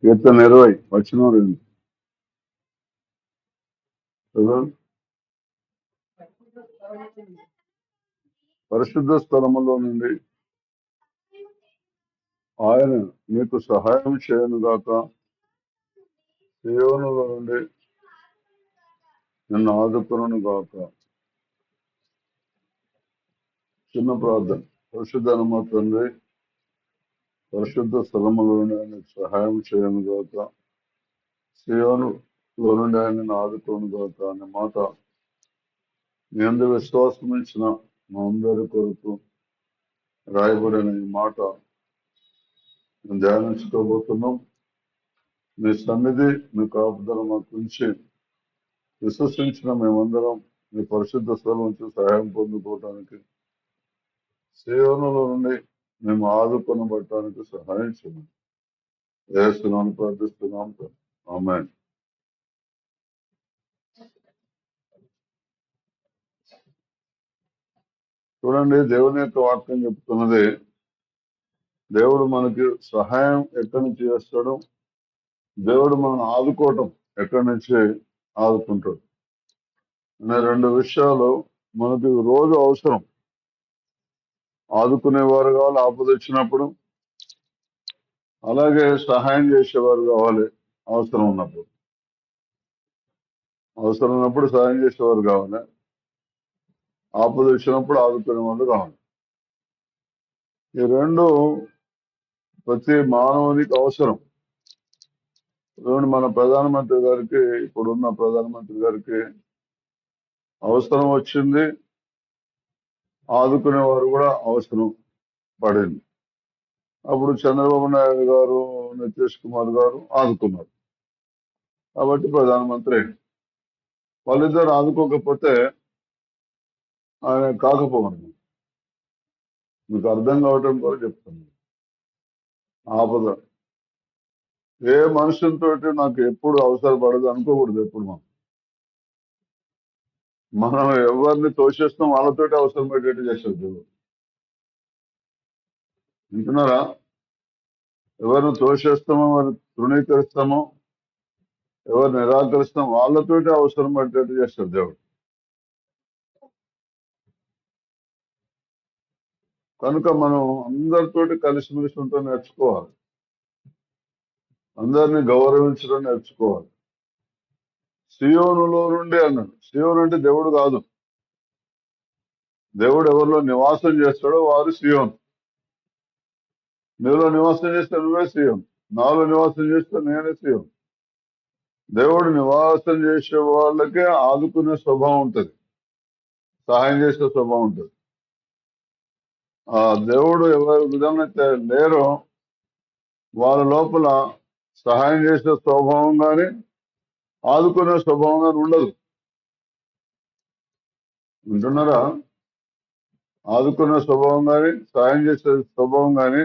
కీర్తన 20 వచనం 2 చదవండి. పరిశుద్ధ స్థలములో నుండి ఆయన నీకు సహాయం చేయను గాక, సీయోనులో నుండి నిన్ను ఆదుకొనును గాక. చిన్న ప్రార్థన. పరిశుద్ధ తండ్రి, పరిశుద్ధ స్థలములో నుండి ఆయనకు సహాయం చేయను గాక, సీయోనులో నుండి ఆయన నిన్ను ఆదుకొను గాక అనే మాట మీ అందరి విశ్వాసం ఇచ్చిన మా అందరి కొరకు రాయబడిన ఈ మాట మేము ధ్యానించుకోబోతున్నాం. మీ సన్నిధి, మీ కాపుదల మాకు ఉంచి విశ్వసించిన మేమందరం మీ పరిశుద్ధ స్థలం నుంచి సహాయం పొందుకోవటానికి, సీయోనులో నుండి మేము ఆదుకొనబడటానికి సహాయం చేయండి. యేసునామమున ప్రార్థిస్తున్నాం. ఆమేన్. చూడండి, దేవుని యొక్క వాక్యం చెప్తున్నది, దేవుడు మనకి సహాయం ఎక్కడి నుంచి చేస్తాడు, దేవుడు మనం ఆదుకోవటం ఎక్కడి నుంచి ఆదుకుంటాడు అనే రెండు విషయాలు మనకి రోజు అవసరం. ఆదుకునేవారు కావాలి ఆపద వచ్చినప్పుడు, అలాగే సహాయం చేసేవారు కావాలి అవసరం ఉన్నప్పుడు. అవసరం ఉన్నప్పుడు సహాయం చేసేవారు కావాలి, ఆపద వచ్చినప్పుడు ఆదుకునే వాళ్ళు కావాలి. ఈ రెండు ప్రతి మానవునికి అవసరం. మన ప్రధానమంత్రి గారికి, ఇప్పుడున్న ప్రధానమంత్రి గారికి అవసరం వచ్చింది, ఆదుకునేవారు కూడా అవసరం పడింది. అప్పుడు చంద్రబాబు నాయుడు గారు, నితీష్ కుమార్ గారు ఆదుకున్నారు కాబట్టి ప్రధానమంత్రి అయింది. వాళ్ళిద్దరు ఆదుకోకపోతే ఆయన కాకపోవడం. మీకు అర్థం కావటం కూడా చెప్తున్నాను. ఆపద ఏ మనుషులతో నాకు ఎప్పుడు అవసరపడదు అనుకోకూడదు. ఎప్పుడు మనం ఎవరిని తోసేస్తాం వాళ్ళతోటి అవసరం పెట్టేట్టు చేస్తారు దేవుడు. వింటున్నారా? ఎవరిని తోసేస్తామో, ఎవరిని తృణీకరిస్తామో, ఎవరు నిరాకరిస్తాం వాళ్ళతోటి అవసరం పడేట్టు చేస్తారు దేవుడు. కనుక మనం అందరితోటి కలిసిమెలిసి ఉంటూ నేర్చుకోవాలి, అందరినీ గౌరవించడం నేర్చుకోవాలి. సీయోనులో నుండి అన్నాడు. సీయోను అంటే దేవుడు కాదు. దేవుడు ఎవరిలో నివాసం చేస్తాడో వారు సీయోను. నీలో నివాసం చేస్తే నువ్వే సీయోను, నాలో నివాసం చేస్తే నేనే సీయోను. దేవుడు నివాసం చేసే వాళ్ళకే ఆదుకునే స్వభావం ఉంటుంది, సహాయం చేసే స్వభావం ఉంటుంది. ఆ దేవుడు ఎవరి విధంగా అయితే లేరో వాళ్ళ లోపల సహాయం చేసే స్వభావం కానీ ఆదుకునే స్వభావం కానీ ఉండదు. వింటున్నారా? ఆదుకునే స్వభావం కానీ సహాయం చేసే స్వభావం కానీ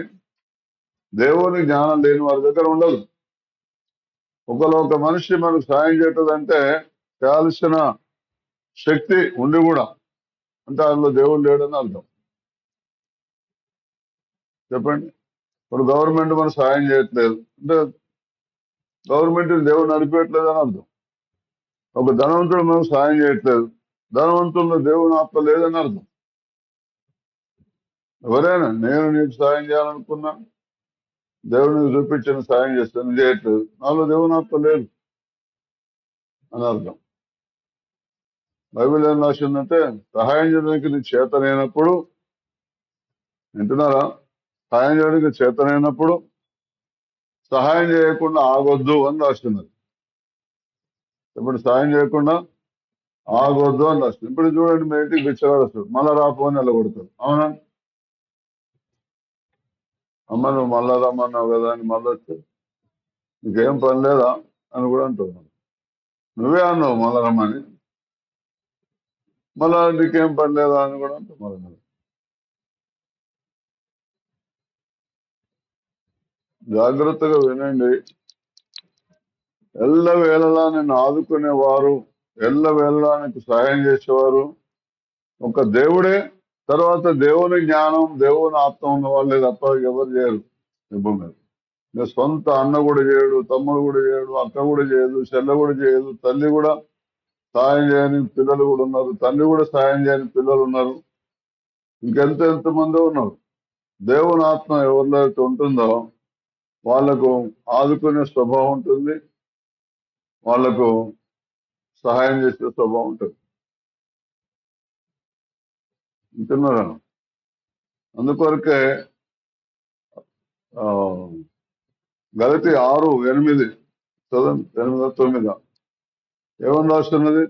దేవుని జ్ఞానం లేని వారి దగ్గర ఉండదు. ఒక మనిషి మనకు సాయం చేస్తుందంటే చేయాల్సిన శక్తి ఉండి కూడా అంటే అందులో దేవుడు లేడని అర్థం. చెప్పండి. ఇప్పుడు గవర్నమెంట్ మనకు సాయం చేయట్లేదు అంటే గవర్నమెంట్ దేవుడు నడిపేయట్లేదు అని అర్థం. ఒక ధనవంతుడు మనకు సాయం చేయట్లేదు, ధనవంతుల్లో దేవుని ఆత్మ లేదని అర్థం. ఎవరైనా నేను నీకు సాయం చేయాలనుకున్నా దేవుడు నీకు చూపించిన సాయం చేస్తాను చేయట్లేదు, నాలో దేవుని ఆత్మ లేదు అని అర్థం. బైబిల్ ఏం రాసిందంటే సహాయం చేయడానికి నీకు చేతనైనప్పుడు, వింటున్నారా? సహాయం చేయడానికి చేతనైనప్పుడు సహాయం చేయకుండా ఆగొద్దు అని రాస్తున్నది. ఇప్పుడు సాయం చేయకుండా ఆగొద్దు అని రాస్తుంది. ఇప్పుడు చూడండి, మీ ఇంటికి బిచ్చగాడు వస్తాడు, మళ్ళా రాపో అని నిలబడతాడు. అవునా? అమ్మ నువ్వు మళ్ళా రమ్మన్నావు కదా అని మళ్ళీ వస్తే నీకేం పని లేదా అని కూడా అంటున్నావు. నువ్వే అన్నావు మళ్ళా రమ్మని, మళ్ళా నీకేం పని లేదా అని కూడా అంటున్నావు. జాగ్రత్తగా వినండి. ఎల్లవేళలా నిన్ను ఆదుకునేవారు, ఎల్లవేళలా నీకు సహాయం చేసేవారు ఒక దేవుడే. తర్వాత దేవుని జ్ఞానం, దేవుని ఆత్మ ఉన్న వాళ్ళే తప్ప ఎవరు చేయరు ఈ భూమి మీద. ఇంకా సొంత అన్న కూడా చేయడు, తమ్ముడు కూడా చేయడు, అక్క కూడా చేయదు, చెల్లె కూడా చేయదు, తల్లి కూడా సాయం చేయని పిల్లలు కూడా ఉన్నారు, తండ్రి కూడా సాయం చేయని పిల్లలు ఉన్నారు, ఎంతమంది ఉన్నారు. దేవుని ఆత్మ ఎవరిలో అయితే ఉంటుందో వాళ్లకు ఆదుకునే స్వభావం ఉంటుంది, వాళ్లకు సహాయం చేసే స్వభావం ఉంటుంది. వింటున్నారా? అందుకొరకే ఆ గలతి 6:8 చదవండి, 8-9 ఏమని రాస్తున్నది?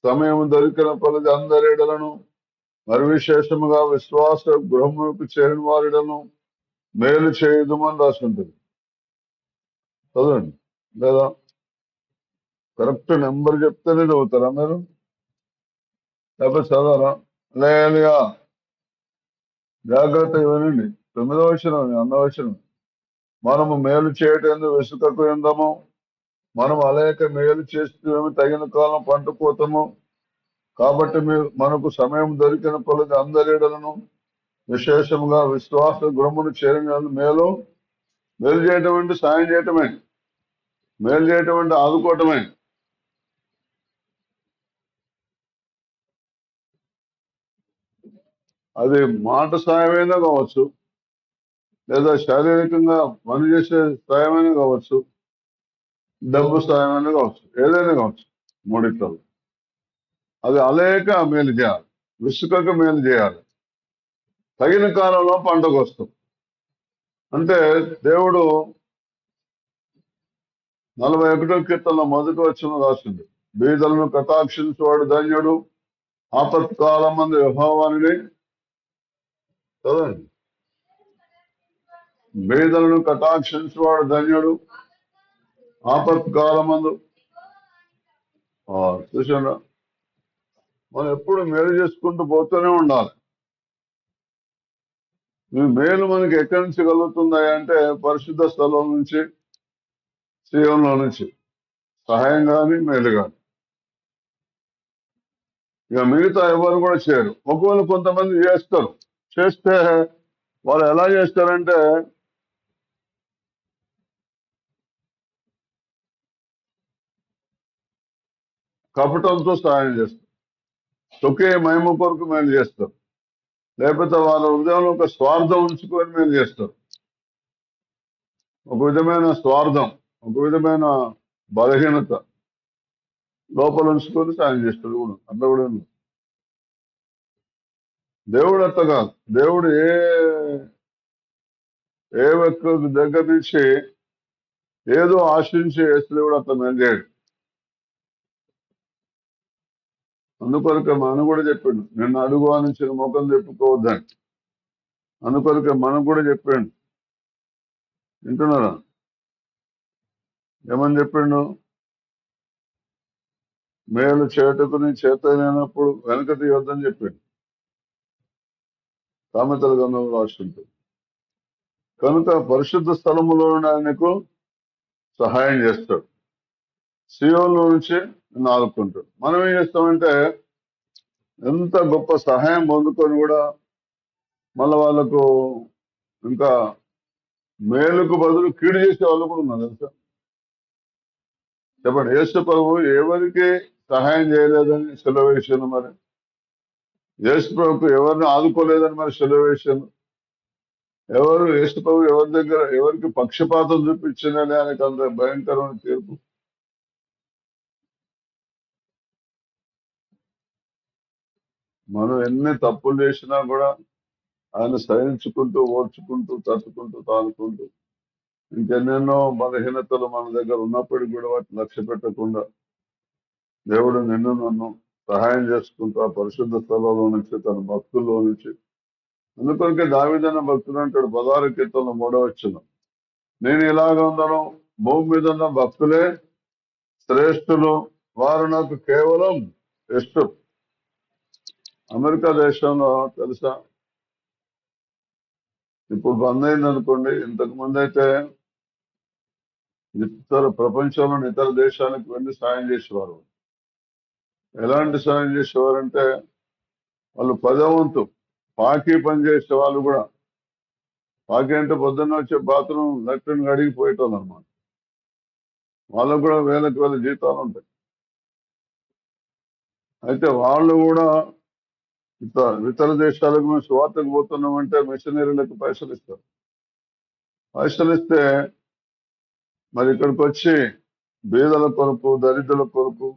సమయం దొరికిన కొలది అందరి ఎడలను మరి విశేషముగా విశ్వాస గృహములకు చేరిన వారిడను మేలు చేయదుమని రాస్తుంటుంది. చదవండి, లేదా కరెక్ట్ నెంబర్ చెప్తేనే చదువుతారా మీరు? లేకపోతే చదవరా? లేదుగా జాగ్రత్తగా వినండి. 9వ వచనం, 2వ వచనం. మనము మేలు చేయటం వెసుకకు ఎందము, మనం అనేక మేలు చేస్తూ తగిన కాలం పండుకోతాము. కాబట్టి మనకు సమయం దొరికిన కొలది అందరి ఎడలను విశేషంగా విశ్వాస గృహమును చేరిన మేలు చేయటం అంటే సాయం చేయటమే, మేలు చేయటం అంటే ఆదుకోవటమే. అది మాట సాయమైనా కావచ్చు, లేదా శారీరకంగా పని చేసే సాయమైనా కావచ్చు, డబ్బు సాయమైనా కావచ్చు, ఏదైనా కావచ్చు. మూడిట్లో అది అలేక మేలు చేయాలి, విసుకక మేలు చేయాలి, తగిన కాలంలో పంటకు వస్తాం. అంటే దేవుడు 41వ కీర్తనలో మొదటి వచనం రాసింది, బీదలను కటాక్షించువాడు ధన్యుడు, ఆపత్కాలం మంది యెహోవాని చదవండి. బీదలను కటాక్షించువాడు ధన్యుడు, ఆపత్కాలం మందు. చూసారా? మనం ఎప్పుడు మేలు చేసుకుంటూ పోతూనే ఉండాలి. ఈ మేలు మనకి ఎక్కడి నుంచి కలుగుతుంది అంటే పరిశుద్ధ స్థలం నుంచి, సీయోనులో నుంచి సహాయం కానీ మేలు కానీ. ఇక మిగతా ఎవరు కూడా చేయరు. ఒకవేళ కొంతమంది చేస్తారు, చేస్తే వాళ్ళు ఎలా చేస్తారంటే కపటంతో సహాయం చేస్తారు, ఒకే మహిమ కొరకు మేలు చేస్తారు, లేకపోతే వాళ్ళ హృదయంలో ఒక స్వార్థం ఉంచుకొని మేలు చేస్తారు. ఒక విధమైన స్వార్థం, ఒక విధమైన బలహీనత లోపల ఉంచుకొని సాయం చేస్తారు కూడా. అట్లా కూడా ఉంది. దేవుడు అట్లా కాదు. దేవుడు ఏ వ్యక్తి దగ్గర నుంచి ఏదో ఆశించి వేస్తే కూడా అట్లా మేలు చేయడు. అందుకొరకే మనం కూడా చెప్పిండు, నిన్ను అడుగు నుంచి ముఖం చెప్పుకోవద్దని. అందుకొరకే మనం కూడా చెప్పాడు. వింటున్నారా? ఏమని చెప్పిండు? మేలు చేటకు నీ చేత లేనప్పుడు వెనక తీయొద్దని చెప్పాడు. సామెతల గ్రంథంలో రాస్తుంటుంది. కనుక పరిశుద్ధ స్థలములో ఆయనకు సహాయం చేస్తాడు, సీయోనులో నుంచి నిన్ను ఆదుకుంటాడు. మనం ఏం చేస్తామంటే ఎంత గొప్ప సహాయం పొందుకొని కూడా మళ్ళీ వాళ్ళకు ఇంకా మేలుకు బదులు కీడు చేసే వాళ్ళు కూడా ఉన్నారు తెలుసా? చెప్పండి, యేసు ప్రభు ఎవరికి సహాయం చేయలేదని సెలవు వేసాను, మరి యేసు ప్రభుకు ఎవరిని ఆదుకోలేదని మరి సెలవు వేసాను. యేసు ప్రభు ఎవరి దగ్గర ఎవరికి పక్షపాతం చూపించిందని ఆయనకు అంత భయంకరమైన తీర్పు. మనం ఎన్ని తప్పులు చేసినా కూడా ఆయన సహించుకుంటూ, ఓర్చుకుంటూ, తట్టుకుంటూ, తానుకుంటూ, ఇంకెన్నెన్నో బలహీనతలు మన దగ్గర ఉన్నప్పటికీ కూడా వాటిని లక్ష్య పెట్టకుండా దేవుడు నిన్ను నన్ను సహాయం చేసుకుంటూ ఆ పరిశుద్ధ స్థలంలో నుంచి, తన భక్తుల్లో నుంచి. అందుకొరకే దావీదన్న భక్తుడు అంటాడు 16వ కీర్తనలో 3వ వచనం, నేను ఇలాగ ఉన్నాను, భూమి మీద ఉన్న భక్తులే శ్రేష్ఠులు, వారు నాకు కేవలం ఇష్టం. అమెరికా దేశంలో తెలుసా, ఇప్పుడు బంద్ అయింది అనుకోండి, ఇంతకు ముందు అయితే ఇతర ప్రపంచంలోని ఇతర దేశాలకు వెళ్ళి సాయం చేసేవారు. ఎలాంటి సాయం చేసేవారంటే వాళ్ళు 10వ వంతు పాకి పని చేసే వాళ్ళు కూడా బాకీ అంటే పొద్దున్న వచ్చే బాత్రూమ్ లెట్రిన్ అడిగి పోయేటోళ్ళు అనమాట. వాళ్ళకు కూడా వేలకు వేల జీతాలు ఉంటాయి. అయితే వాళ్ళు కూడా ఇతర దేశాలకు మేము స్వార్థకు పోతున్నామంటే మిషనరీలకు పైసలు ఇస్తారు. పైసలు ఇస్తే మరి ఇక్కడికి వచ్చి బీదల కొరకు దరిద్రుల కొరకు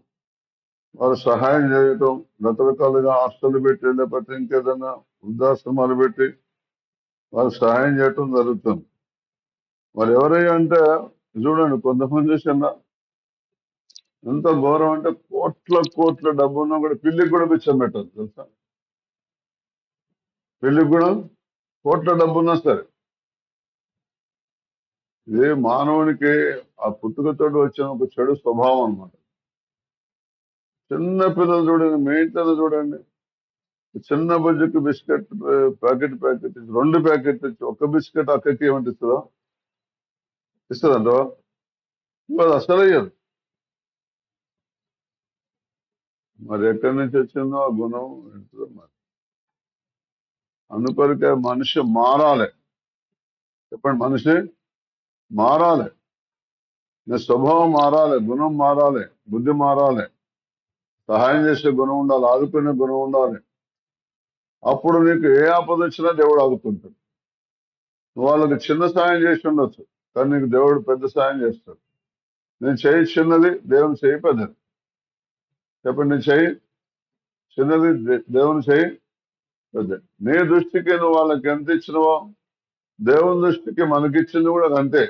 వారు సహాయం చేయటం, రకరకాలుగా హాస్టల్ పెట్టి లేకపోతే ఇంకేదైనా వృద్ధాశ్రమాలు పెట్టి వారు సహాయం చేయటం జరుగుతుంది. మరి ఎవరై అంటే చూడండి, కొంతమంది చూసిన ఎంత ఘోరం అంటే కోట్ల కోట్ల డబ్బు ఉన్నా కూడా పిల్లికి కూడా బిచ్చం పెట్టదు తెలుసా. పిల్లికి కూడా కోట్ల డబ్బు ఉన్నా సరే, ఇది మానవునికి ఆ పుట్టుకతో వచ్చిన ఒక చెడు స్వభావం అన్నమాట. చిన్న పిల్లలు చూడండి, మీ ఇంట్లో చూడండి, చిన్న బుజ్జికి బిస్కెట్ ప్యాకెట్ ఇచ్చి 2 ప్యాకెట్ ఇచ్చి ఒక్క బిస్కెట్ అక్కకి ఏమంటే ఇస్తుందో ఇస్తుందంటో అది అసలు అయ్యదు. మరి ఎక్కడి నుంచి వచ్చిందో ఆ గుణం ఏంటో మరి. అందుకొరకే మనిషి మారాలి. చెప్పండి, మనిషి మారాలి. నీ స్వభావం మారాలి, గుణం మారాలి, బుద్ధి మారాలి, సహాయం చేసే గుణం ఉండాలి, ఆదుకునే గుణం ఉండాలి. అప్పుడు నీకు ఏ ఆపద వచ్చినా దేవుడు ఆదుకుంటాడు. నువ్వు వాళ్ళకి చిన్న సాయం చేసి ఉండొచ్చు, కానీ నీకు దేవుడు పెద్ద సాయం చేస్తాడు. నేను చేయి చిన్నది, దేవుని చేయి పెద్దది. చెప్పండి, నీ చేయి చిన్నది, దేవుని చేయి పెద్దది. నీ దృష్టికి నువ్వు వాళ్ళకి ఎంత ఇచ్చినవో దేవుని దృష్టికి మనకిచ్చింది కూడా అంతే.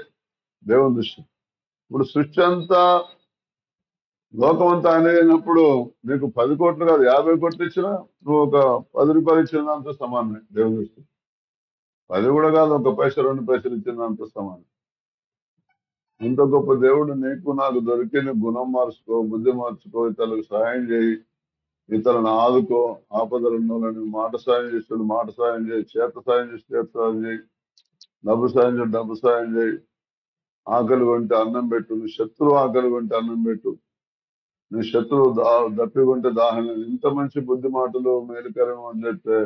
దేవుని దృష్టి ఇప్పుడు సృష్టి అంతా లోకం అంతా అయినప్పుడు నీకు 10 కోట్లు కాదు 50 కోట్లు ఇచ్చినా నువ్వు ఒక 10 రూపాయలు ఇచ్చిన దాంతో సమానమే దేవుని దృష్టి. 10 కూడా కాదు, 1 పైసా 2 పైసలు ఇచ్చిన దాంతో సమానం. ఇంత గొప్ప దేవుడు నీకు నాకు దొరికిన గుణం మార్చుకో, బుద్ధి మార్చుకో, ఇతరులకు సహాయం చేయి, ఇతరులను ఆదుకో, ఆపదలు ఉన్నోళ్ళని మాట సాయం చేస్తాడు మాట సాయం చేయి, చేత సాయం చేసి చేత సాయం చేయి, డబ్బు సాయం చేసి డబ్బు సాయం చేయి, ఆకలి కొంటే అన్నం పెట్టు, నీ శత్రువు ఆకలి కొంటే అన్నం పెట్టు, నీ శత్రువు దప్పి కొంటే దాహం. ఇంత మంచి బుద్ధి మాటలు మేలుకరం మాట్లాడితే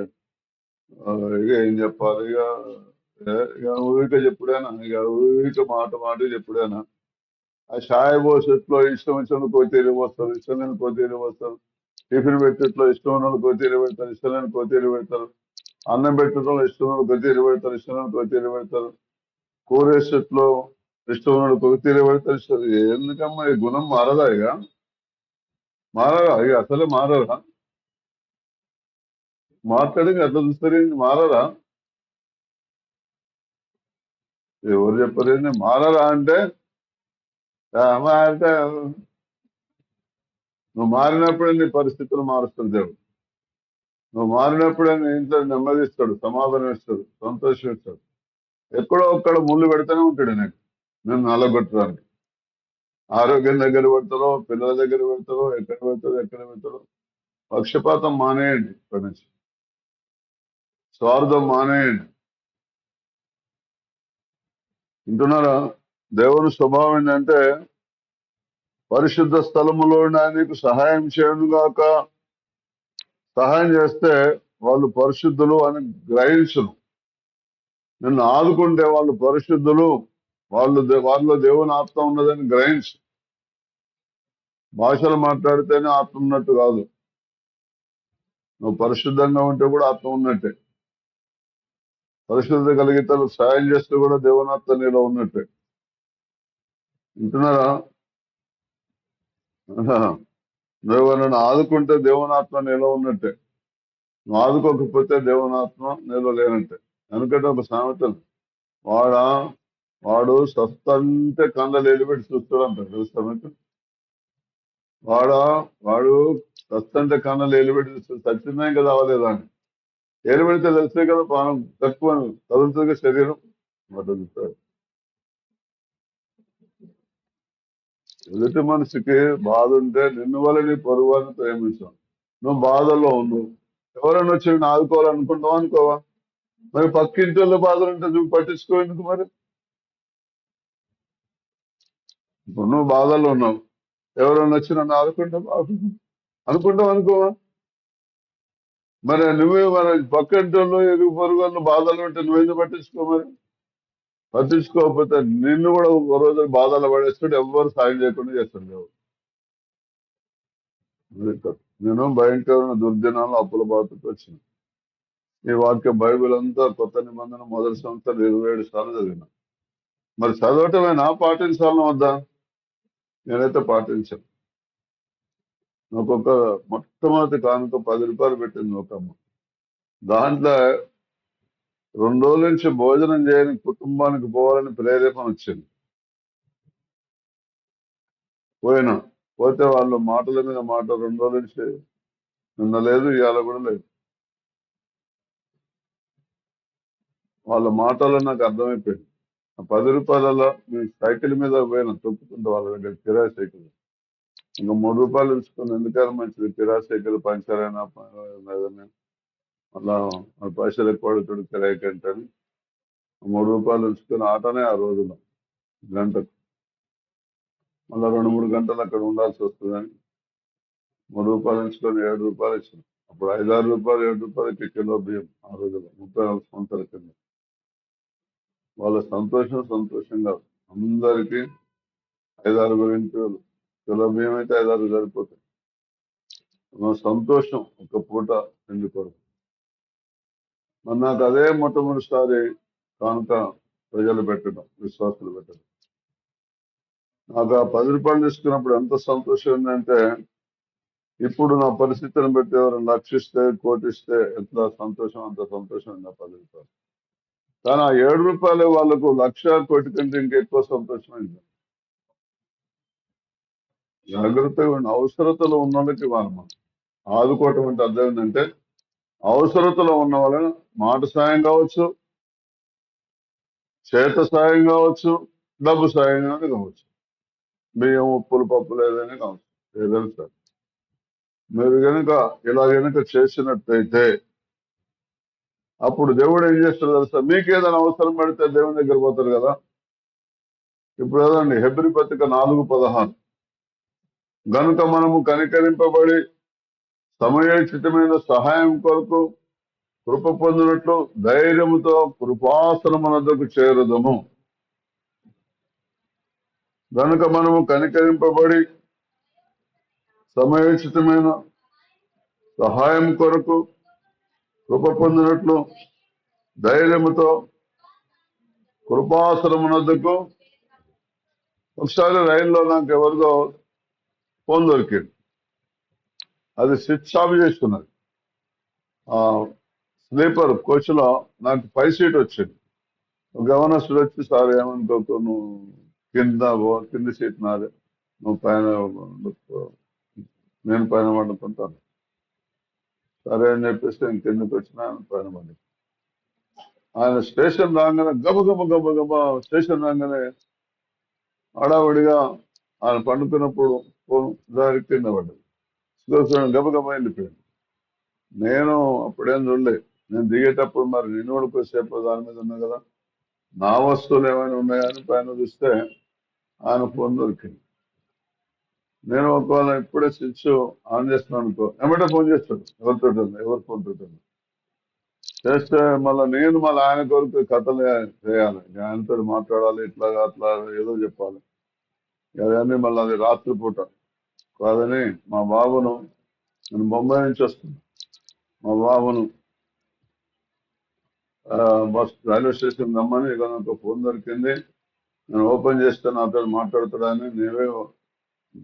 ఇక ఏం చెప్పాలి. ఇక ఊరిక చెప్పుడేనా, ఇక ఊరిక మాట చెప్పుడేనా. ఆ షాయి పోసేట్లో ఇష్టం వచ్చిన కోతీరు పోస్తారు, ఇష్టం లేని కోతీరు పోస్తారు. టిఫిన్ పెట్టేట్లో ఇష్టం ఉన్న కోతీరు పెడతారు, ఇష్టం లేని కోతీరు పెడతారు. అన్నం పెట్టడంలో ఇష్టం ఉన్న కోతీరు పెడతారు, ఇష్టం లేని కోతీరు పెడతారు. కూరేసేట్లో ఇష్టం ఉన్న కోతీరు పెడతారు, ఇష్టం. ఎందుకమ్మా ఈ గుణం మారదా? ఇక మారరా? ఇక అసలే మారరా? మాట్లాడి అట్లా చూస్తారు, మారరా? ఎవరు చెప్పలేదు మారరా అంటే అంటే నువ్వు మారినప్పుడే నీ పరిస్థితులు మారుస్తాడు దేవుడు. నువ్వు మారినప్పుడే నీ ఇంట్లో నెమ్మదిస్తాడు, సమాధానం ఇస్తాడు, సంతోషం ఇస్తాడు. ఎక్కడో ఒక్కడ ముళ్ళు పెడితేనే ఉంటాడు నేను నల్లగొట్టడానికి. ఆరోగ్యం దగ్గర పెడతారో, పిల్లల దగ్గర పెడతారో, ఎక్కడ పెడతారో. పక్షపాతం మానేయండి, ఇక్కడి నుంచి స్వార్థం మానేయండి. వింటున్నారా? దేవుని స్వభావం ఏంటంటే పరిశుద్ధ స్థలములో నీకు సహాయం చేయను గాక. సహాయం చేస్తే వాళ్ళు పరిశుద్ధులు అని గ్రహించును. నిన్ను ఆదుకుంటే వాళ్ళు పరిశుద్ధులు, వాళ్ళలో దేవుని ఆత్మ ఉన్నదని గ్రహించు. భాషలు మాట్లాడితేనే ఆత్మ ఉన్నట్టు కాదు, నువ్వు పరిశుద్ధంగా ఉంటే కూడా ఆత్మ ఉన్నట్టే. పరిశుద్ధత కలిగితే సాయం చేస్తే కూడా దేవుని ఆత్మ నీలో ఉన్నట్టే. వింటున్నారా? నువ్వు నన్ను ఆదుకుంటే దేవుని ఆత్మ నీలో ఉన్నట్టే, నువ్వు ఆదుకోకపోతే దేవుని ఆత్మ నీలో లేనట్టే. ఎందుకంటే ఒక సామెత, వాడు సస్తంటే కళ్ళలు ఎలిపెట్టి చూస్తాడంట, చూస్తామంటే వాడు సస్తంటే కళ్ళలు ఎలిపెట్టి చూస్తాడు, సత్యమే కదా అవ్వలేదా అని. ఎలిపెడితే తెలిసే కదా ప్రాణం తక్కువ కదులుతుంది శరీరం. చూస్తాడు ఎదుటి మనిషికి బాధ ఉంటే నిన్ను వల్ల నీ పొరుగువారిని ప్రేమించాం. నువ్వు బాధల్లో ఉన్నావు, ఎవరైనా వచ్చి నేను ఆదుకోవాలనుకుంటావా? అనుకోవా? మరి పక్కింటి వాళ్ళ బాధలు ఉంటే నువ్వు పట్టించుకో ఎందుకు? మరి ఇప్పుడు నువ్వు బాధల్లో ఉన్నావు, ఎవరైనా వచ్చి నన్ను ఆదుకుంటావు అనుకుంటావు అనుకోవా? మరి నువ్వే మరి పక్కింటి వాళ్ళు ఎరుగు పొరుగు వాళ్ళు బాధలు ఉంటే నువ్వేందుకు పట్టించుకో? మరి పట్టించుకోకపోతే నిన్ను కూడా ఒక రోజు బాధలు పడేస్తాడు, ఎవ్వరు సాయం చేయకుండా చేస్తాడు దేవుడు. అది కాదు. నేను భయంకరమైన దుర్దినాలు అప్పుల బాధతో వచ్చిన ఈ వాక్య బైబిల్ అంతా కొత్త నిబంధన మొదటి సంవత్సరం 27 సార్లు చదివిన. మరి చదవటమేనా పాటించాలని వద్దా? నేనైతే పాటించాను. ఒక్కొక్క మొట్టమొదటి కానుక 10 రూపాయలు పెట్టింది ఒక అమ్మ. దాంట్లో 2 రోజుల నుంచి భోజనం చేయని కుటుంబానికి పోవాలని ప్రేరేపణ వచ్చింది. పోయినా పోతే వాళ్ళు మాటల మీద మాట 2 రోజుల నుంచి నిన్న లేదు, ఇవాళ కూడా లేదు. వాళ్ళ మాటల్లో నాకు అర్థమైపోయింది. ఆ 10 రూపాయలలో మీ సైకిల్ మీద పోయిన తొక్కుతుంటే వాళ్ళ దగ్గర కిరాయి సైకిల్ ఇంకా 3 రూపాయలు ఉంచుకుని ఎందుకైనా మంచిది, కిరాయి సైకిల్ పంచర్ అయినా లేదని మళ్ళా ఆ పైసలు ఎక్కువ అడుగుతాడు కిరాయి కంటే అని 3 రూపాయలు ఉంచుకుని ఆటోనే ఆ రోజులో గంటకు మళ్ళీ 2-3 గంటలు అక్కడ ఉండాల్సి వస్తుందని 3 రూపాయలు ఉంచుకొని 7 రూపాయలు ఇచ్చిన. అప్పుడు 5-6 రూపాయలు 7 రూపాయలకి కిలో బియ్యం ఆ రోజుల్లో 34 సంవత్సరాల కింద. వాళ్ళ సంతోషం కాదు, అందరికీ 5-6 ఇంట్లో కిలో బియ్యం అయితే 5-6 సరిపోతాయి. నా సంతోషం ఒక పూట ఎందుకోరు. మరి నాకు అదే మొట్టమొదటిసారి కానుక ప్రజలు పెట్టడం, విశ్వాసులు పెట్టడం. నాకు ఆ 10 రూపాయలు తీసుకున్నప్పుడు ఎంత సంతోషం ఉందంటే, ఇప్పుడు నా పరిస్థితిని బట్టి ఎవరైనా లక్షిస్తే కోటిస్తే ఎంత సంతోషం, అంత సంతోషం ఉంది ఆ 10 రూపాయలు. కానీ ఆ 7 రూపాయలు వాళ్ళకు 1,00,000 కోటి కంటే ఇంకెక్కువ సంతోషమైంది. జాగ్రత్తగా ఉన్న అవసరతలో ఉన్న వాళ్ళకి వాళ్ళ ఆదుకోవటం అంటే అర్థం ఏంటంటే, అవసరతలో ఉన్న వాళ్ళని మాట సాయం కావచ్చు, చేత సాయం కావచ్చు, డబ్బు సాయం కావచ్చు, బియ్యం ఉప్పులు పప్పులు ఏదైనా కావచ్చు, ఏదైనా సరే మీరు కనుక ఇలా కనుక చేసినట్టయితే అప్పుడు దేవుడు ఏం చేస్తాడు తెలుసా? మీకు ఏదైనా అవసరం పడితే దేవుని దగ్గర పోతారు కదా. ఇప్పుడు ఏదండి హెబ్రీ పత్రిక 4:16 గనుక మనము కనికరింపబడి సమయోచితమైన సహాయం కొరకు కృప పొందినట్లు ధైర్యముతో కృపాసనమునకు చేరుదము. గనుక మనము కనికరింపబడి సమయోచితమైన సహాయం కొరకు కృప పొందినట్లు ధైర్యముతో కృపాసనమునకు. ఒకసారి రైల్లో నాకు ఎవరిదో ఫోన్ దొరికింది, అది స్విచ్ ఆఫ్ చేస్తున్నది. ఆ స్లీపర్ కోచ్ లో నాకు 5 సీట్ వచ్చింది. గవర్నర్ వచ్చి సార్ ఏమనుకోకు, నువ్వు కింది సీట్ నాదే, నువ్వు పైన నేను పైన పండుకుంటాను. సరే అని చెప్పేసి నేను కిందకి వచ్చిన ఆయన పైన పండి. ఆయన స్టేషన్ రాగానే గబ స్టేషన్ రాగానే హడావుడిగా ఆయన పండుకున్నప్పుడు ఫోన్ దారి కింద పడ్డది. గబగబ వెళ్ళిపోయాను. నేను అప్పుడేం చూడలే. నేను దిగేటప్పుడు మరి నేను కూడా కొద్దిసేపు దాని మీద ఉన్నా కదా, నా వస్తువులు ఏమైనా ఉన్నాయని పైన చూస్తే ఆయన ఫోన్ దొరికింది. నేను ఒకవేళ ఇప్పుడే స్విచ్ ఆన్ చేస్తున్నాను అనుకో, ఏమంటే ఫోన్ చేస్తాడు, ఎవరి ఫోన్ తోటి చేస్తే మళ్ళీ ఆయన కొరకు కథలు చేయాలి, ఆయనతో మాట్లాడాలి, ఇట్లా అట్లా ఏదో చెప్పాలి. అవన్నీ మళ్ళీ అది రాత్రిపూట కాదని మా బాబును, నేను బొంబాయి నుంచి వస్తున్నా, మా బాబును బస్ రైల్వే స్టేషన్ రమ్మని ఇక నాకు ఫోన్ దొరికింది. నేను ఓపెన్ చేస్తే నాతో మాట్లాడుతాడని, నేనే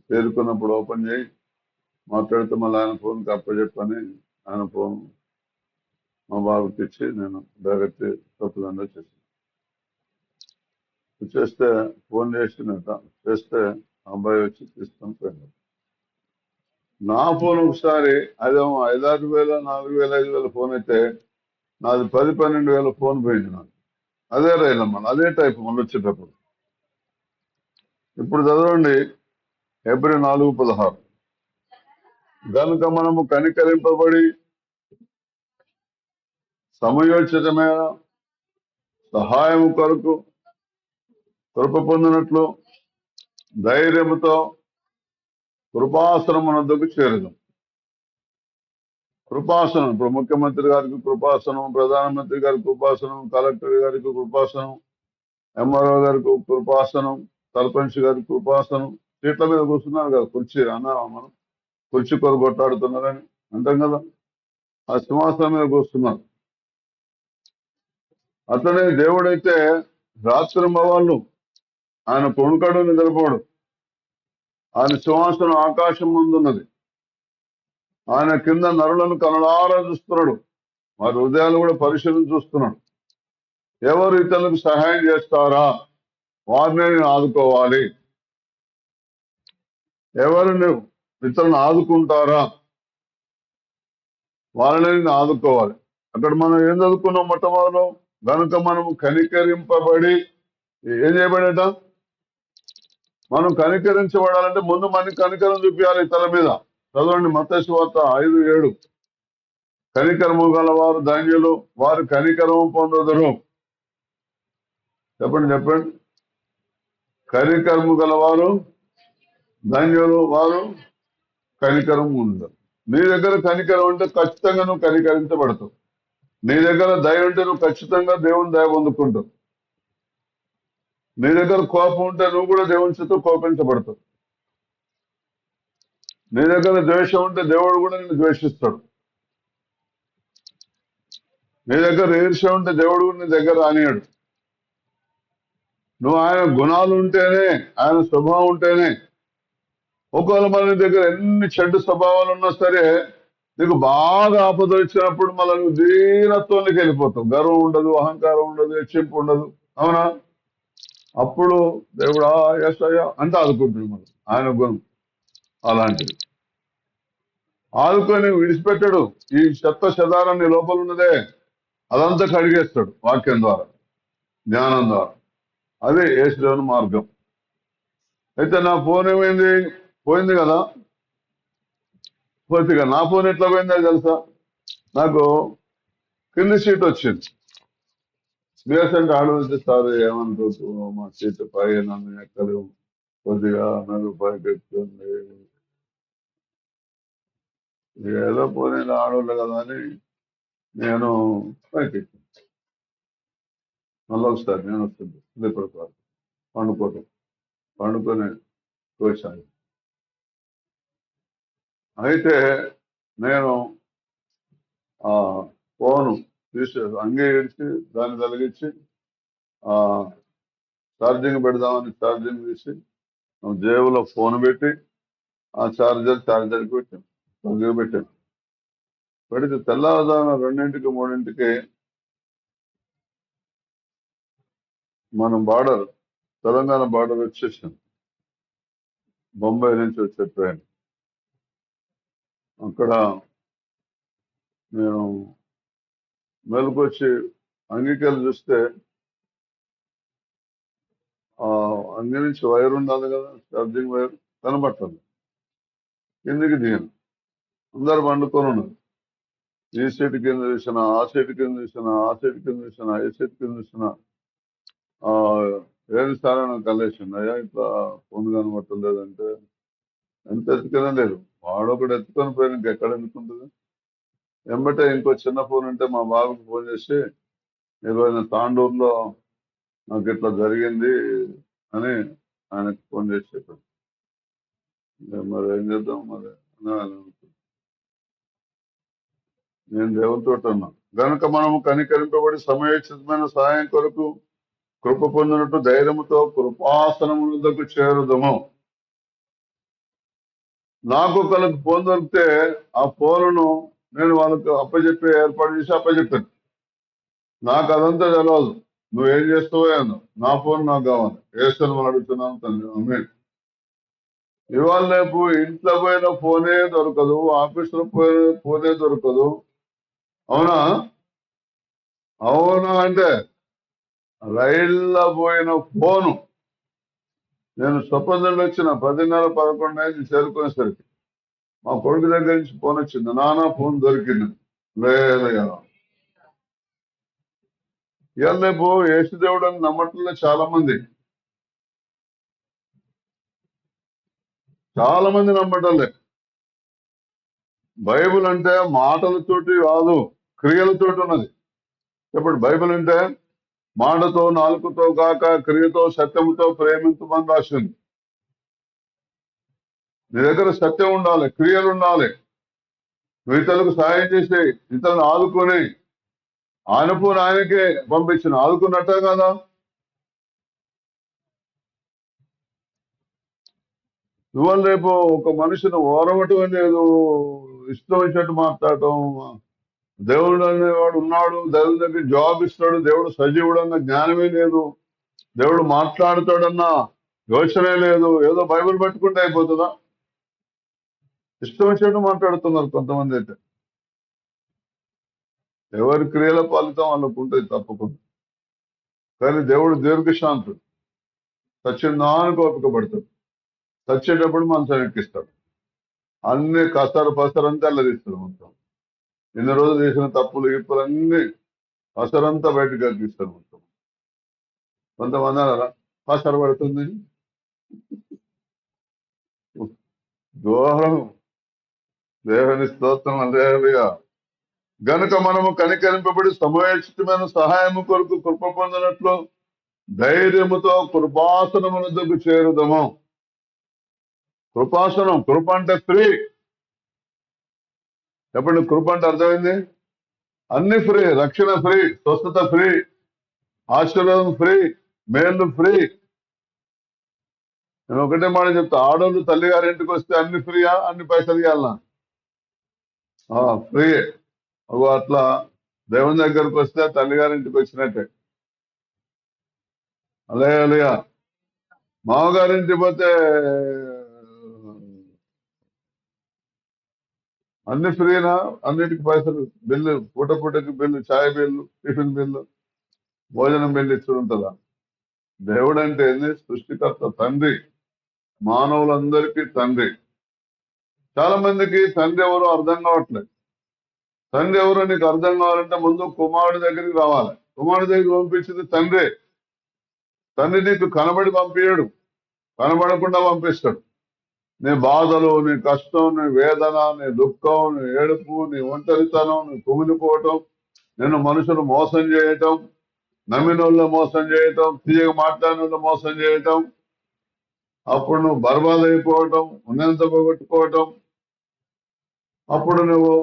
చేరుకున్నప్పుడు ఓపెన్ చేయి మాట్లాడితే మళ్ళీ ఆయన ఫోన్కి అప్పచెప్పని ఆయన ఫోన్ మా బాబుకి ఇచ్చి నేను డైరెక్ట్ తప్పుదండా చేస్తే ఫోన్ చేస్తే అబ్బాయి వచ్చి తీసుకొని పోయినాడు. నా ఫోన్ ఒకసారి అదేమో 5-6 వేల 4,000 5,000 ఫోన్ అయితే నాది 10-12 వేల ఫోన్ పోయింది నాకు. అదే రైలమ్మ, అదే టైప్ మళ్ళీ వచ్చేటప్పుడు. ఇప్పుడు చదవండి హెబ్రీ 4:16 గనుక మనము కనికరింపబడి సమయోచితమైన సహాయం కొరకు కృప పొందినట్లు ధైర్యముతో కృపాసనమునకు చేరదాం. కృపాసనం ఇప్పుడు ముఖ్యమంత్రి గారికి కృపాసనం, ప్రధానమంత్రి గారికి కృపాసనం, కలెక్టర్ గారికి కృపాసనం, ఎంఆర్ఓ గారికి కృపాసనం, సర్పంచ్ గారికి కృపాసనం, సీట్ల మీద కూర్చున్నారు కదా, కుర్చీ అన్నా మనం కుర్చీ కొర కొట్టాడుతున్నారని అంటాం కదా, ఆ సింహాసనం మీద కూర్చున్నారు. అట్లనే దేవుడైతే రాత్రి వాళ్ళు ఆయన కొనుకడు నిద్రపోడు, ఆయన సింహాసనం ఆకాశం ముందున్నది, ఆయన కింద నరులను కనులారా చూస్తున్నాడు, వారి హృదయాలు కూడా పరిశీలన చూస్తున్నాడు. ఎవరు ఇతరులకు సహాయం చేస్తారా వారిని నేను ఆదుకోవాలి, ఎవరు ఇతరులను ఆదుకుంటారా వాళ్ళని నేను ఆదుకోవాలి. అక్కడ మనం ఏం చదువుకున్నాం మొట్టమొదలు, గనుక మనం కనికరింపబడి ఏం చేయబడట, మనం కనికరించబడాలంటే ముందు మనకి కనికరం చూపించాలి ఇతరుల మీద. చదవండి మత్తయి సువార్త 5:7, కనికరము గలవారు ధన్యులు, వారు కనికరము పొందదురు. చెప్పండి చెప్పండి, కనికరము గలవారు ధన్యులు, వారు కనికరం ఉండరు. నీ దగ్గర కనికరం ఉంటే ఖచ్చితంగా నువ్వు కనికరించబడతావు. నీ దగ్గర దయ ఉంటే నువ్వు ఖచ్చితంగా దేవుని దయ పొందుకుంటావు. నీ దగ్గర కోపం ఉంటే నువ్వు కూడా దేవుని చేత కోపించబడతావు. నీ దగ్గర ద్వేషం ఉంటే దేవుడు కూడా నిన్ను ద్వేషిస్తాడు. నీ దగ్గర ఈర్ష్య ఉంటే దేవుడు నీ దగ్గర రానియాడు. నువ్వు ఆయన గుణాలు ఉంటేనే, ఆయన స్వభావం ఉంటేనే. ఒకవేళ మన దగ్గర ఎన్ని చెడ్డ స్వభావాలు ఉన్నా సరే, నీకు బాగా ఆపద వచ్చినప్పుడు మళ్ళీ నువ్వు ధీరత్వానికి వెళ్ళిపోతావు. గర్వం ఉండదు, అహంకారం ఉండదు, హెచ్చింపు ఉండదు. అవునా? అప్పుడు దేవుడు యేసయ్యా అంటే ఆదుకుంటున్నాడు. మనం ఆయన గుణం అలాంటిది. ఆదుకొని విడిచిపెట్టాడు. ఈ చెత్త చెదారాన్ని లోపల ఉన్నదే అదంతా కడిగేస్తాడు వాక్యం ద్వారా, జ్ఞానం ద్వారా. అదే యేసులోని మార్గం. అయితే నా ఫోన్ ఏమైంది, పోయింది కదా. పోతే నా ఫోన్ ఎట్లా పోయిందో తెలుసా, నాకు కింది సీట్ వచ్చింది. బిఎస్ఎన్ ఆలోచిస్తే సార్ ఏమనుకోవచ్చు, మా సీట్ పై నన్ను ఎక్కదు, కొద్దిగా నన్ను పైకి ఎక్కుతుంది, ఏదో పోనీ ఆడవాళ్ళు కదా అని నేను పైకి ఎక్కాను. మళ్ళీ ఒకసారి నేను వస్తుంది స్లీపర్ క్లాస్ పండుకొని వచ్చాను. అయితే నేను ఆ ఫోను తీసి అంగీకరించి దాన్ని తొలగించి ఆ ఛార్జింగ్ పెడదామని ఛార్జింగ్ తీసి జేబులో ఫోన్ పెట్టి ఆ ఛార్జర్కి పెట్టాను. పెడితే తెల్లవారుజామున 2 3 మనం బార్డర్, తెలంగాణ బార్డర్ వచ్చేసాం. బొంబాయి నుంచి వచ్చే ట్రైన్. అక్కడ నేను మెలకొచ్చి అంగీకారం చూస్తే ఆ అంగి నుంచి వైర్ ఉండాలి కదా, ఛార్జింగ్ వైర్ కనబడుతుంది. కిందికి దిగాను, అందరు పండుకొని ఉన్నారు. ఈ సీట్ కింద చూసిన, ఆ సీట్ కింద చూసిన, ఆ సీట్ కింద చూసిన, ఏ సీట్ కింద చూసిన ఏది సారైనా కలిసింది. అయ్యా ఇట్లా ఫోన్ కనబట్టలేదంటే ఎంత ఎత్తుకనే లేదు. వాడొకడు ఎత్తుకొని పోయి ఇంకెక్కడ ఎందుకుంటుంది. వెంబటే ఇంకో చిన్న ఫోన్ ఉంటే మా బాబుకి ఫోన్ చేసి, ఈరోజు తాండూరులో నాకు ఇట్లా జరిగింది అని ఆయనకు ఫోన్ చేసి చెప్పాడు. మరి ఏం చేద్దాం మరి నేను దేవునితో ఉన్నా. గనుక మనము కనికరింపబడి సమయోచితమైన సహాయం కొరకు కృప పొందినట్టు ధైర్యంతో కృపాసనములకు చేరుదము. నాకు ఒకళ్ళకి ఫోన్ దొరికితే ఆ ఫోన్ను నేను వాళ్ళకి అప్పచెప్పి ఏర్పాటు చేసి అప్పచెప్పాను. నాకు అదంతా తెలియదు, నువ్వేం చేస్తావో అన్నా. నా ఫోన్ నాకు కావాలి, ఏసుని అడుగుతున్నాను తండ్రి. అమ్మే ఇవాళ రేపు ఇంట్లో పోయిన ఫోనే దొరకదు, ఆఫీసులో పోయిన ఫోనే దొరకదు. అవునా? అవునా అంటే రైల్లో పోయిన ఫోను నేను స్వప్నంలో వచ్చిన 10:30 11 అయింది చేరుకునేసరికి మా కొడుకు దగ్గర నుంచి ఫోన్ వచ్చింది, నాన్న ఫోన్ దొరికింది. లేదు కదా. ఇవాళ రేపు యేసుదేవుడు అని నమ్మటంలో చాలా మంది నమ్మటం లేదు. బైబుల్ అంటే మాటలతోటి కాదు, క్రియలతోటి ఉన్నది. ఇప్పుడు బైబిల్ అంటే మాటతో నాలుకతో కాక క్రియతో సత్యముతో ప్రేమించమని రాసింది. నీ దగ్గర సత్యం ఉండాలి, క్రియలు ఉండాలి. నువ్వు ఇతరులకు సహాయం చేసి ఇతరులను ఆదుకొని ఆయనపూర్ ఆయనకే పంపించిన ఆదుకున్నట్టే కదా. ఇవాళ రేపు ఒక మనిషిని ఓరవటం లేదు, ఇష్టం వచ్చినట్టు మాట్లాడటం. దేవుడు అనేవాడు ఉన్నాడు, దేవుడి దగ్గర జాబ్ ఇస్తాడు, దేవుడు సజీవుడు అన్న జ్ఞానమే లేదు, దేవుడు మాట్లాడతాడన్న యోచనే లేదు. ఏదో బైబిల్ పట్టుకుంటే అయిపోతుందా? ఇష్టం వచ్చినట్టు మాట్లాడుతున్నారు కొంతమంది అయితే. ఎవరి క్రియల ఫలితం వాళ్ళకు ఉంటుంది తప్పకుండా. కానీ దేవుడు దీర్ఘశాంతుడు, సత్యనానికి ఓపిక పడతాడు. చచ్చేటప్పుడు మనసు ఎక్కిస్తాడు. అన్ని కసరు పసరంతా అల్లదిస్తాడు. మొత్తం ఇన్ని రోజులు చేసిన తప్పులు గిప్పులు అన్ని పసరంతా బయటకు అగ్గిస్తాడు. మొత్తం కొంతమంది అలా పసరు పడుతుంది, దూరం. దేవుని స్తోత్రం హల్లెలూయా. గనుక మనము కనికరింపబడి సమయోచితమైన సహాయము కొరకు కృప పొందినట్లు ధైర్యముతో కృపాసనమునకు చేరుదము. కృపాసనం, కృప అంటే ఫ్రీ. చెప్పండి, కృప అంటే అర్థమైంది? అన్ని ఫ్రీ. రక్షణ ఫ్రీ, స్వస్థత ఫ్రీ, ఆశీర్వాదం ఫ్రీ, మేలు ఫ్రీ. నేను ఒకటే మాట చెప్తా, ఆడోళ్ళు తల్లి గారింటికి వస్తే అన్ని ఫ్రీయా, అన్ని పైసలు ఇవ్వాలనా? ఫ్రీ. అట్లా దేవుని దగ్గరకు వస్తే తల్లి గారింటికి వచ్చినట్టే. అలే మామగారింటికి పోతే అన్ని ఫ్రీనా? అన్నిటికి పైసలు, బిల్లు, పూటకి బిల్లు, ఛాయ్ బిల్లు, టిఫిన్ బిల్లు, భోజనం బిల్లు ఇచ్చి ఉంటుందా? దేవుడు అంటే ఏంది? సృష్టికర్త, తండ్రి, మానవులందరికీ తండ్రి. చాలా మందికి తండ్రి ఎవరో అర్థం కావట్లేదు. తండ్రి ఎవరో నీకు అర్థం కావాలంటే ముందు కుమారుడి దగ్గరికి రావాలి. కుమారుడి దగ్గరికి పంపించింది తండ్రి. తండ్రి నీకు కనబడి పంపించడు, కనబడకుండా పంపిస్తాడు. నీ బాధలు, నీ కష్టం, నీ వేదన, నీ దుఃఖం, నీ ఏడుపు, నీ ఒంటరితనం, నీ కుమిలిపోవటం, నిన్ను మనుషులు మోసం చేయటం, నమ్మిన వాళ్ళు మోసం చేయటం, తీయగా మాట్లాడిన వాళ్ళు మోసం చేయటం, అప్పుడు నువ్వు బర్బాద్ అయిపోవటం, ఉన్నంత పోగొట్టుకోవటం, అప్పుడు నువ్వు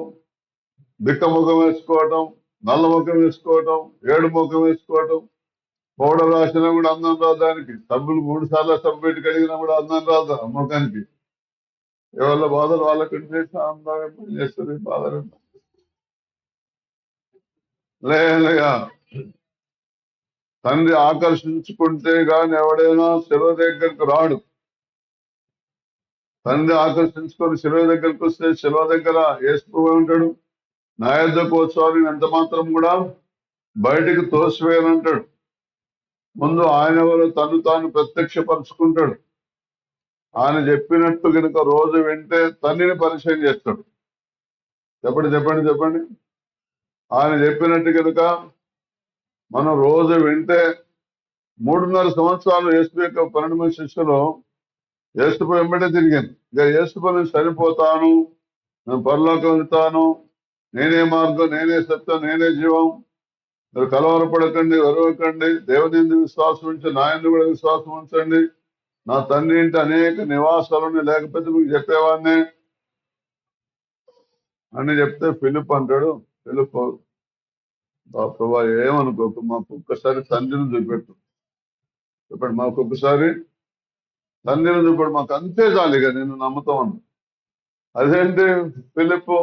బిక్క ముఖం వేసుకోవటం, నల్ల ముఖం వేసుకోవటం, ఏడు ముఖం వేసుకోవటం. పౌడర్ రాసినా కూడా అందం రాదు దానికి. సబ్బులు 3 సార్లు సబ్బు పెట్టి కడిగినా కూడా అందం రాదు ఆ ముఖానికి. ఎవరి బాధలు వాళ్ళకి చేసి అందంగా పని చేస్తుంది. బాధలు లేగా తండ్రి ఆకర్షించుకుంటే గాని ఎవడైనా శిలువ దగ్గరకు రాడు. తండ్రి ఆకర్షించుకొని శిలువ దగ్గరకు వస్తే శిలువ దగ్గర యేసు ఉంటాడు. నా యొద్దకు వచ్చి ఎంత మాత్రం కూడా బయటికి తోసివేయనంటాడు. ముందు ఆయన ఎవరు తను తాను ప్రత్యక్షపరుచుకుంటాడు. ఆయన చెప్పినట్టు కనుక రోజు వింటే తండ్రిని పరిచయం చేస్తాడు. చెప్పండి. ఆయన చెప్పినట్టు కనుక మనం రోజు వింటే 3.5 సంవత్సరాలు యేసు యొక్క 12 మంది శిష్యులు యేసుపై వెంబడే తిరిగాను. ఇక యేసుపై నేను చనిపోతాను, నేను పరలోకం వెళ్తాను, నేనే మార్గం, నేనే సత్యం, నేనే జీవం, మీరు కలవరపడకండి, వెరవకండి, దేవుని యందు విశ్వాసం ఉంచి నా యందు కూడా విశ్వాసం ఉంచండి, నా తండ్రి ఇంటి అనేక నివాసాలని లేకపోతే మీకు చెప్పేవాడిని అని చెప్తే ఫిలిప్ అంటాడు, ఫిలిప్ ప్రభా ఏమనుకోకు, మాకు ఒక్కసారి తండ్రిని చూపెట్టు. చెప్పండి, మాకు ఒక్కసారి తండ్రిని చూపెట్టు, మాకు అంతే చాలు, ఇక నేను నమ్ముతాను. అదేంటి ఫిలిప్,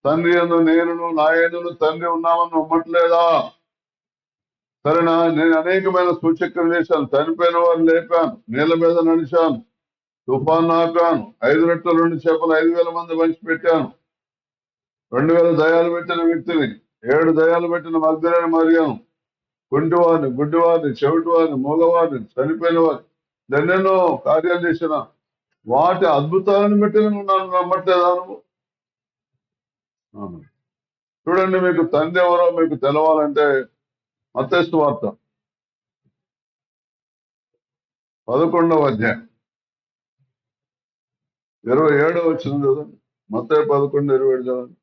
తండ్రి యందు నేను నా యందు తండ్రి ఉన్నామని నమ్మట్లేదా? సరేనా, నేను అనేకమైన సూచక్రియలు చేశాను, చనిపోయిన వారిని లేపాను, నీళ్ళ మీద నడిచాను, తుఫాను ఆపాను, 5 రెట్లు 2 చేపలు 5,000 మంది పంచిపెట్టాను, 2,000 దయాలు పెట్టిన వ్యక్తిని, 7 దయాలు పెట్టిన మగ్ధులైన మరియను, కుంటివారిని, గుడ్డివారిని, చెవిటివారిని, మూగవారిని, చనిపోయిన వారిని, ఎన్నెన్నో కార్యాలు చేసిన వాటి అద్భుతాలను బట్టి నువ్వు నన్ను నమ్మట్లేదా? నువ్వు చూడండి, మీకు తండ్రి ఎవరో మీకు తెలవాలంటే మత్తయి సువార్త 11వ అధ్యాయం 27 వచ్చింది చదవండి. మత్తయి 11:27 చదవండి.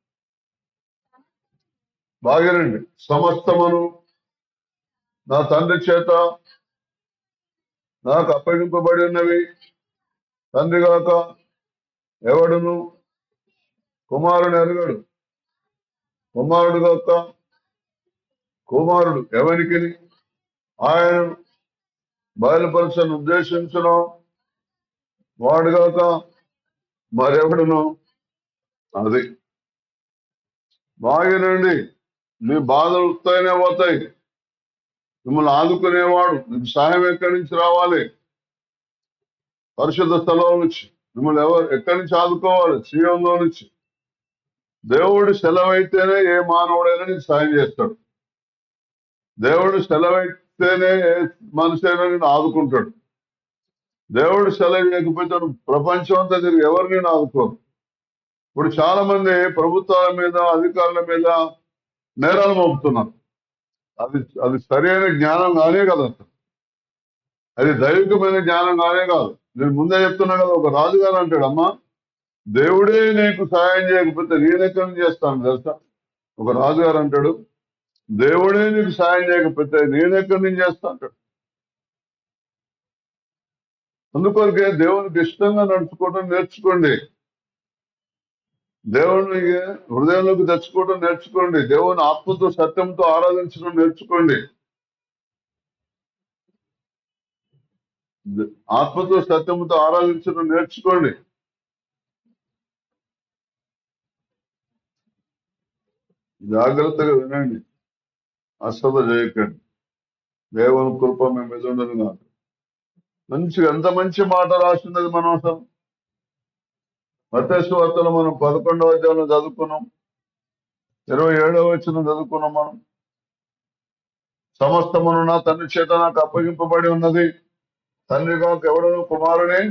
బాగానండి. సమస్తమును నా తండ్రి చేత నాకు అప్పగింపబడి ఉన్నవి. తండ్రి గాక ఎవడును కుమారుని ఎరగడు, కుమారుడు గాక కుమారుడు ఎవరికి ఆయన బయలుపరచని ఉద్దేశించను వాడుగాక మరెవడును. అది బాగినండి. మీ బాధలు ఉత్తైనే పోతాయి. మిమ్మల్ని ఆదుకునేవాడు, మీకు సహాయం ఎక్కడి నుంచి రావాలి? పరిశుద్ధ స్థలం నుంచి. మిమ్మల్ని ఎక్కడి నుంచి ఆదుకోవాలి? సీఎంలో నుంచి. దేవుడు సెలవైతేనే ఏ మానవుడైనా నీకు సాయం చేస్తాడు. దేవుడు సెలవైతేనే ఏ మనిషి అయినా నేను ఆదుకుంటాడు. దేవుడు సెలవు లేకపోతే ప్రపంచం అంతా తిరిగి ఎవరు నేను ఆదుకోరు. ఇప్పుడు చాలా మంది ప్రభుత్వాల మీద, అధికారుల మీద నేరాలు మోపుతున్నారు. అది అది సరైన జ్ఞానం కానే కదా, అది దైవికమైన జ్ఞానం కానే కాదు. నేను ముందే చెప్తున్నా కదా, ఒక రాజుగారు అంటాడు, అమ్మా దేవుడే నీకు సహాయం చేయకపోతే నేనెక్కడి నుంచి చేస్తాను తెలుసా? ఒక రాజుగారు అంటాడు, దేవుడే నీకు సహాయం చేయకపోతే నేనెక్కడి నుంచి చేస్తా అంటాడు. అందుకొరకే దేవునికి ఇష్టంగా నడుచుకోవడం నేర్చుకోండి. దేవుని హృదయంలోకి తెచ్చుకోవడం నేర్చుకోండి. దేవుని ఆత్మతో సత్యంతో ఆరాధించడం నేర్చుకోండి. ఆత్మతో సత్యంతో ఆరాధించడం నేర్చుకోండి. జాగ్రత్తగా వినండి, అశ్రద్ధ చేయకండి. దేవుని కృప మేము మీద ఉండదు నాకు. మంచిగా ఎంత మంచి మాట రాస్తున్నది మనం అసలు. మత్తయి సువార్తలో మనం 11వ అధ్యాయంలో చదువుకున్నాం, 27వ వచనం చదువుకున్నాం మనం. సమస్తమును నా తండ్రి చేత నాకు అప్పగింపబడి ఉన్నది. తండ్రి కాక ఎవడను కుమారుని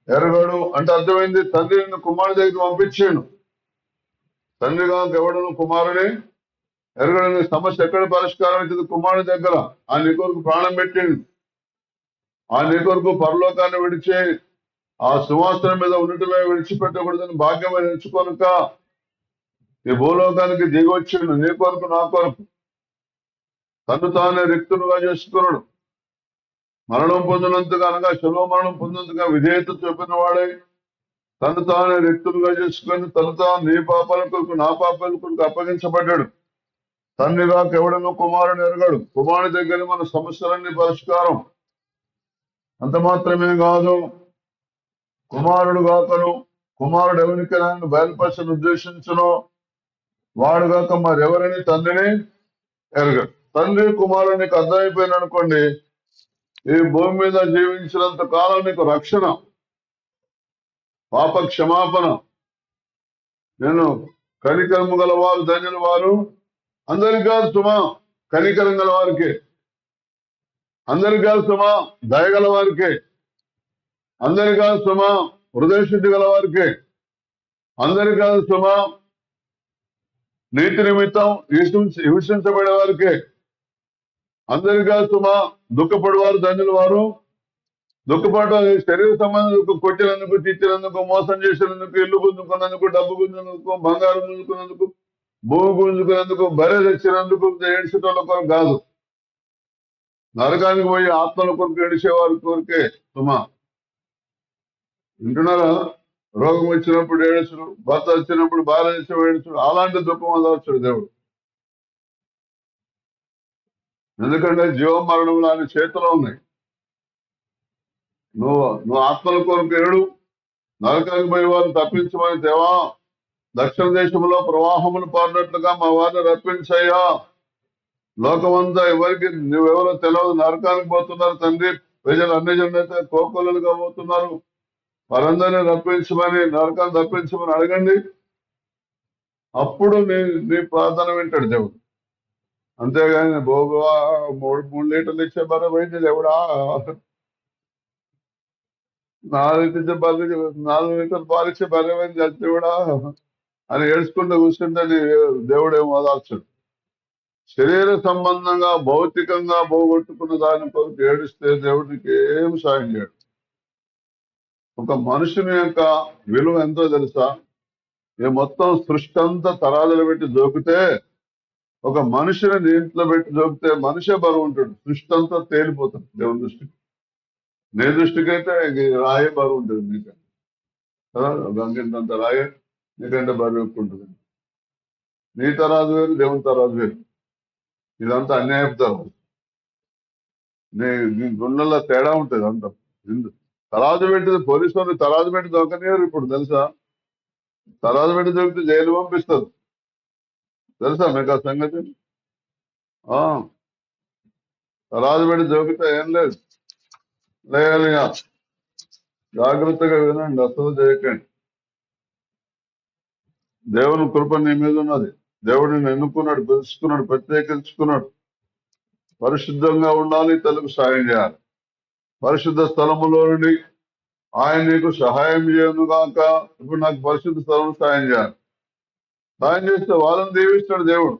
ఎరగడు అంటే అర్థమైంది, తండ్రి నిన్ను కుమారుడి దగ్గరికి పంపించాడు. తండ్రి కాక ఎవడను కుమారుని ఎరగడని సమస్య ఎక్కడ పరిష్కారం అవుతుంది? కుమారుడి దగ్గర. ఆ నీ కొరకు ప్రాణం పెట్టిండు. ఆ నీ కొరకు పరలోకాన్ని విడిచి ఆ సింహాసనం మీద ఉండటమే విడిచిపెట్టకూడదని భాగ్యమని ఎంచుకొనక ఈ భూలోకానికి దిగి వచ్చిండు. నీ కొరకు నా కొరకు తను తానే రిక్తుడుగా చేసుకున్నాడు. మరణం పొందినంతగా అనగా శిలువ మరణం పొందినంతగా విధేయత చూపిన వాడే తను తానే రిక్తుడుగా చేసుకొని తను తాను నీ పాపాల కొరకు నా పాపాల కొరకు అప్పగించబడ్డాడు. తండ్రి కాక ఎవడనో కుమారుని ఎరగడు. కుమారుని దగ్గర మన సమస్యలన్నీ పరిష్కారం. అంత మాత్రమే కాదు, కుమారుడు కాకను కుమారుడు ఎవరికైనా బయలుపరచని ఉద్దేశించను వాడుగాక మరెవరిని తండ్రిని ఎరగడు. తండ్రి కుమారుడు నీకు అర్థమైపోయింది అనుకోండి, ఈ భూమి మీద జీవించినంత కాలం నీకు రక్షణ, పాప క్షమాపణ. నేను కనికరము గల వారు ధన్యుల వారు, అందరికి కాదు సుమా, కనికరం గల వారికే. అందరికి కాదు సుమా, దయగల వారికే. అందరికి కాదు సుమా, హృదయశుద్ధి గల వారికే. అందరికి కాదు సుమా, నీతి నిమిత్తం హింసించబడే వారికే. అందరికి కాదు సుమా, దుఃఖపడేవారు ధన్యుల వారు. దుఃఖపడటం శరీర సంబంధం కొట్టినందుకు, తిట్టినందుకు, మోసం చేసినందుకు, ఇల్లు గుంజుకున్నందుకు, డబ్బు గుంజుకున్నందుకు, బంగారం గుంజుకున్నందుకు, భూమి గుంజుకున్నందుకు, బర్రె తెచ్చినందుకు ఏడ్చటోళ్ళ కొరకు కాదు. నరకానికి పోయి ఆత్మల కొరకు ఏడిచే వారి కొరకే సుమా. వింటున్నారా? రోగం వచ్చినప్పుడు ఏడుచుడు, భర్త వచ్చినప్పుడు భార్య ఏడుచుడు, అలాంటి దుఃఖం వదలచ్చుడు దేవుడు. ఎందుకంటే జీవం మరణంలో ఆయన చేతిలో ఉన్నాయి. నువ్వు ఆత్మల కొరకు ఏడు, నరకానికి పోయే వారిని తప్పించమని దేవా, దక్షిణ దేశంలో ప్రవాహములు పారినట్లుగా మా వారిని రప్పించయ్యా. లోకమంతా ఎవరికి నువ్వెవరో తెలియదు, నరకానికి పోతున్నారు తండ్రి. ప్రజలు అన్ని జనులైతే కోకొల్లలుగా పోతున్నారు, వారందరినీ రప్పించమని, నరకాన్ని తప్పించమని అడగండి. అప్పుడు నీ ప్రార్థన వింటాడు దేవుడు. అంతేగాని బోగువా 3 లీటర్లు ఇచ్చే బర్రె పోయింది దేవుడా, 4 లీటర్లు పాలిచ్చే బర్రె పోయింది దేవుడా అని ఏడ్చుకుంటూ కూర్చుంటే దేవుడేం ఓదార్చడు. శరీర సంబంధంగా భౌతికంగా పోగొట్టుకున్న దాని కొరకు ఏడిస్తే దేవుడికి ఏం సాయం చేయడు. ఒక మనుషుని యొక్క విలువ ఎంతో తెలుసా? ఈ మొత్తం సృష్టి అంతా తరాజులు పెట్టి దోకితే ఒక మనిషిని దీంట్లో పెట్టి దొరికితే మనిషే బరువు ఉంటాడు, సృష్టి అంతా తేలిపోతుంది దేవుని దృష్టికి. నీ దృష్టికి అయితే రాయే బరువు ఉంటుంది నీకంటే కదా, గంగింతంత రాయే నీకంటే బరువు ఎక్కువ ఉంటుంది. నీ తరాజు వేరు, దేవుని తరాజు వేరు. ఇదంతా అన్యాయపు తరాజు. నీ గుండెల్లో తేడా ఉంటుంది అంత. తరాజు పెట్టి పోలీసు వాళ్ళు తరాజు పెట్టి దొరకనియరు ఇప్పుడు తెలుసా. తరాజు పెట్టి దొరికితే జైలు పంపిస్తారు తెలుసా మీకు ఆ సంగతి. ఆ తరాజు పెట్టి దొరికితే ఏం లేదు. లేగలిగా జాగ్రత్తగా వినండి, అసలు చేయకండి. దేవుని కృప నీ మీద ఉన్నది. దేవుడిని ఎన్నుకున్నాడు, పిలుచుకున్నాడు, ప్రత్యేకించుకున్నాడు. పరిశుద్ధంగా ఉండాలి, తెలుగు సాయం చేయాలి. పరిశుద్ధ స్థలములో నుండి ఆయన నీకు సహాయం చేయను గాక. ఇప్పుడు నాకు పరిశుద్ధ స్థలం సాయం చేయాలి. సాయం చేస్తే వాళ్ళని దీవిస్తాడు దేవుడు.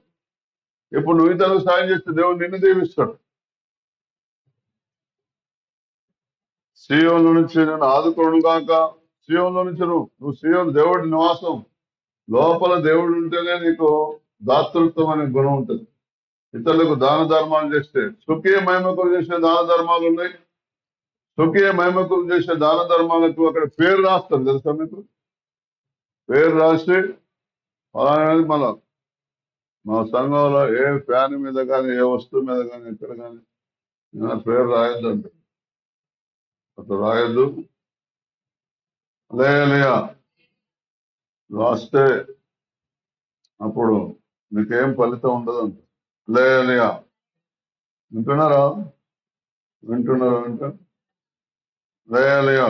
ఇప్పుడు నువ్వు ఇతరులకు సాయం చేస్తే దేవుడు నిన్ను దీవిస్తాడు. సీయోన్లో నుంచి నేను ఆదుకోను గాక. సీయోన్లో నుంచి నువ్వు సీయోన్ దేవుడి నివాసం లోపల దేవుడు ఉంటేనే నీకు దాతృత్వం అనే గుణం ఉంటుంది. ఇతరులకు దాన ధర్మాలు చేస్తే స్వకీయ మహిమకులు చేసే దాన ధర్మాలు ఉన్నాయి. స్వకీయ మహిమకులు చేసే దాన ధర్మాలకు అక్కడ పేరు రాస్తారు తెలుసా మీకు. పేరు రాసి అలానే మళ్ళా మా సంఘంలో ఏ ఫ్యాన్ మీద కానీ ఏ వస్తువు మీద కానీ ఎక్కడ కానీ పేరు రాయొద్దు అంటే అట్లా రాయొద్దు. లేయా రాస్తే అప్పుడు మీకేం ఫలితం ఉండదు అంట. లేయా వింటున్నారా? వింటున్నారా? లేయా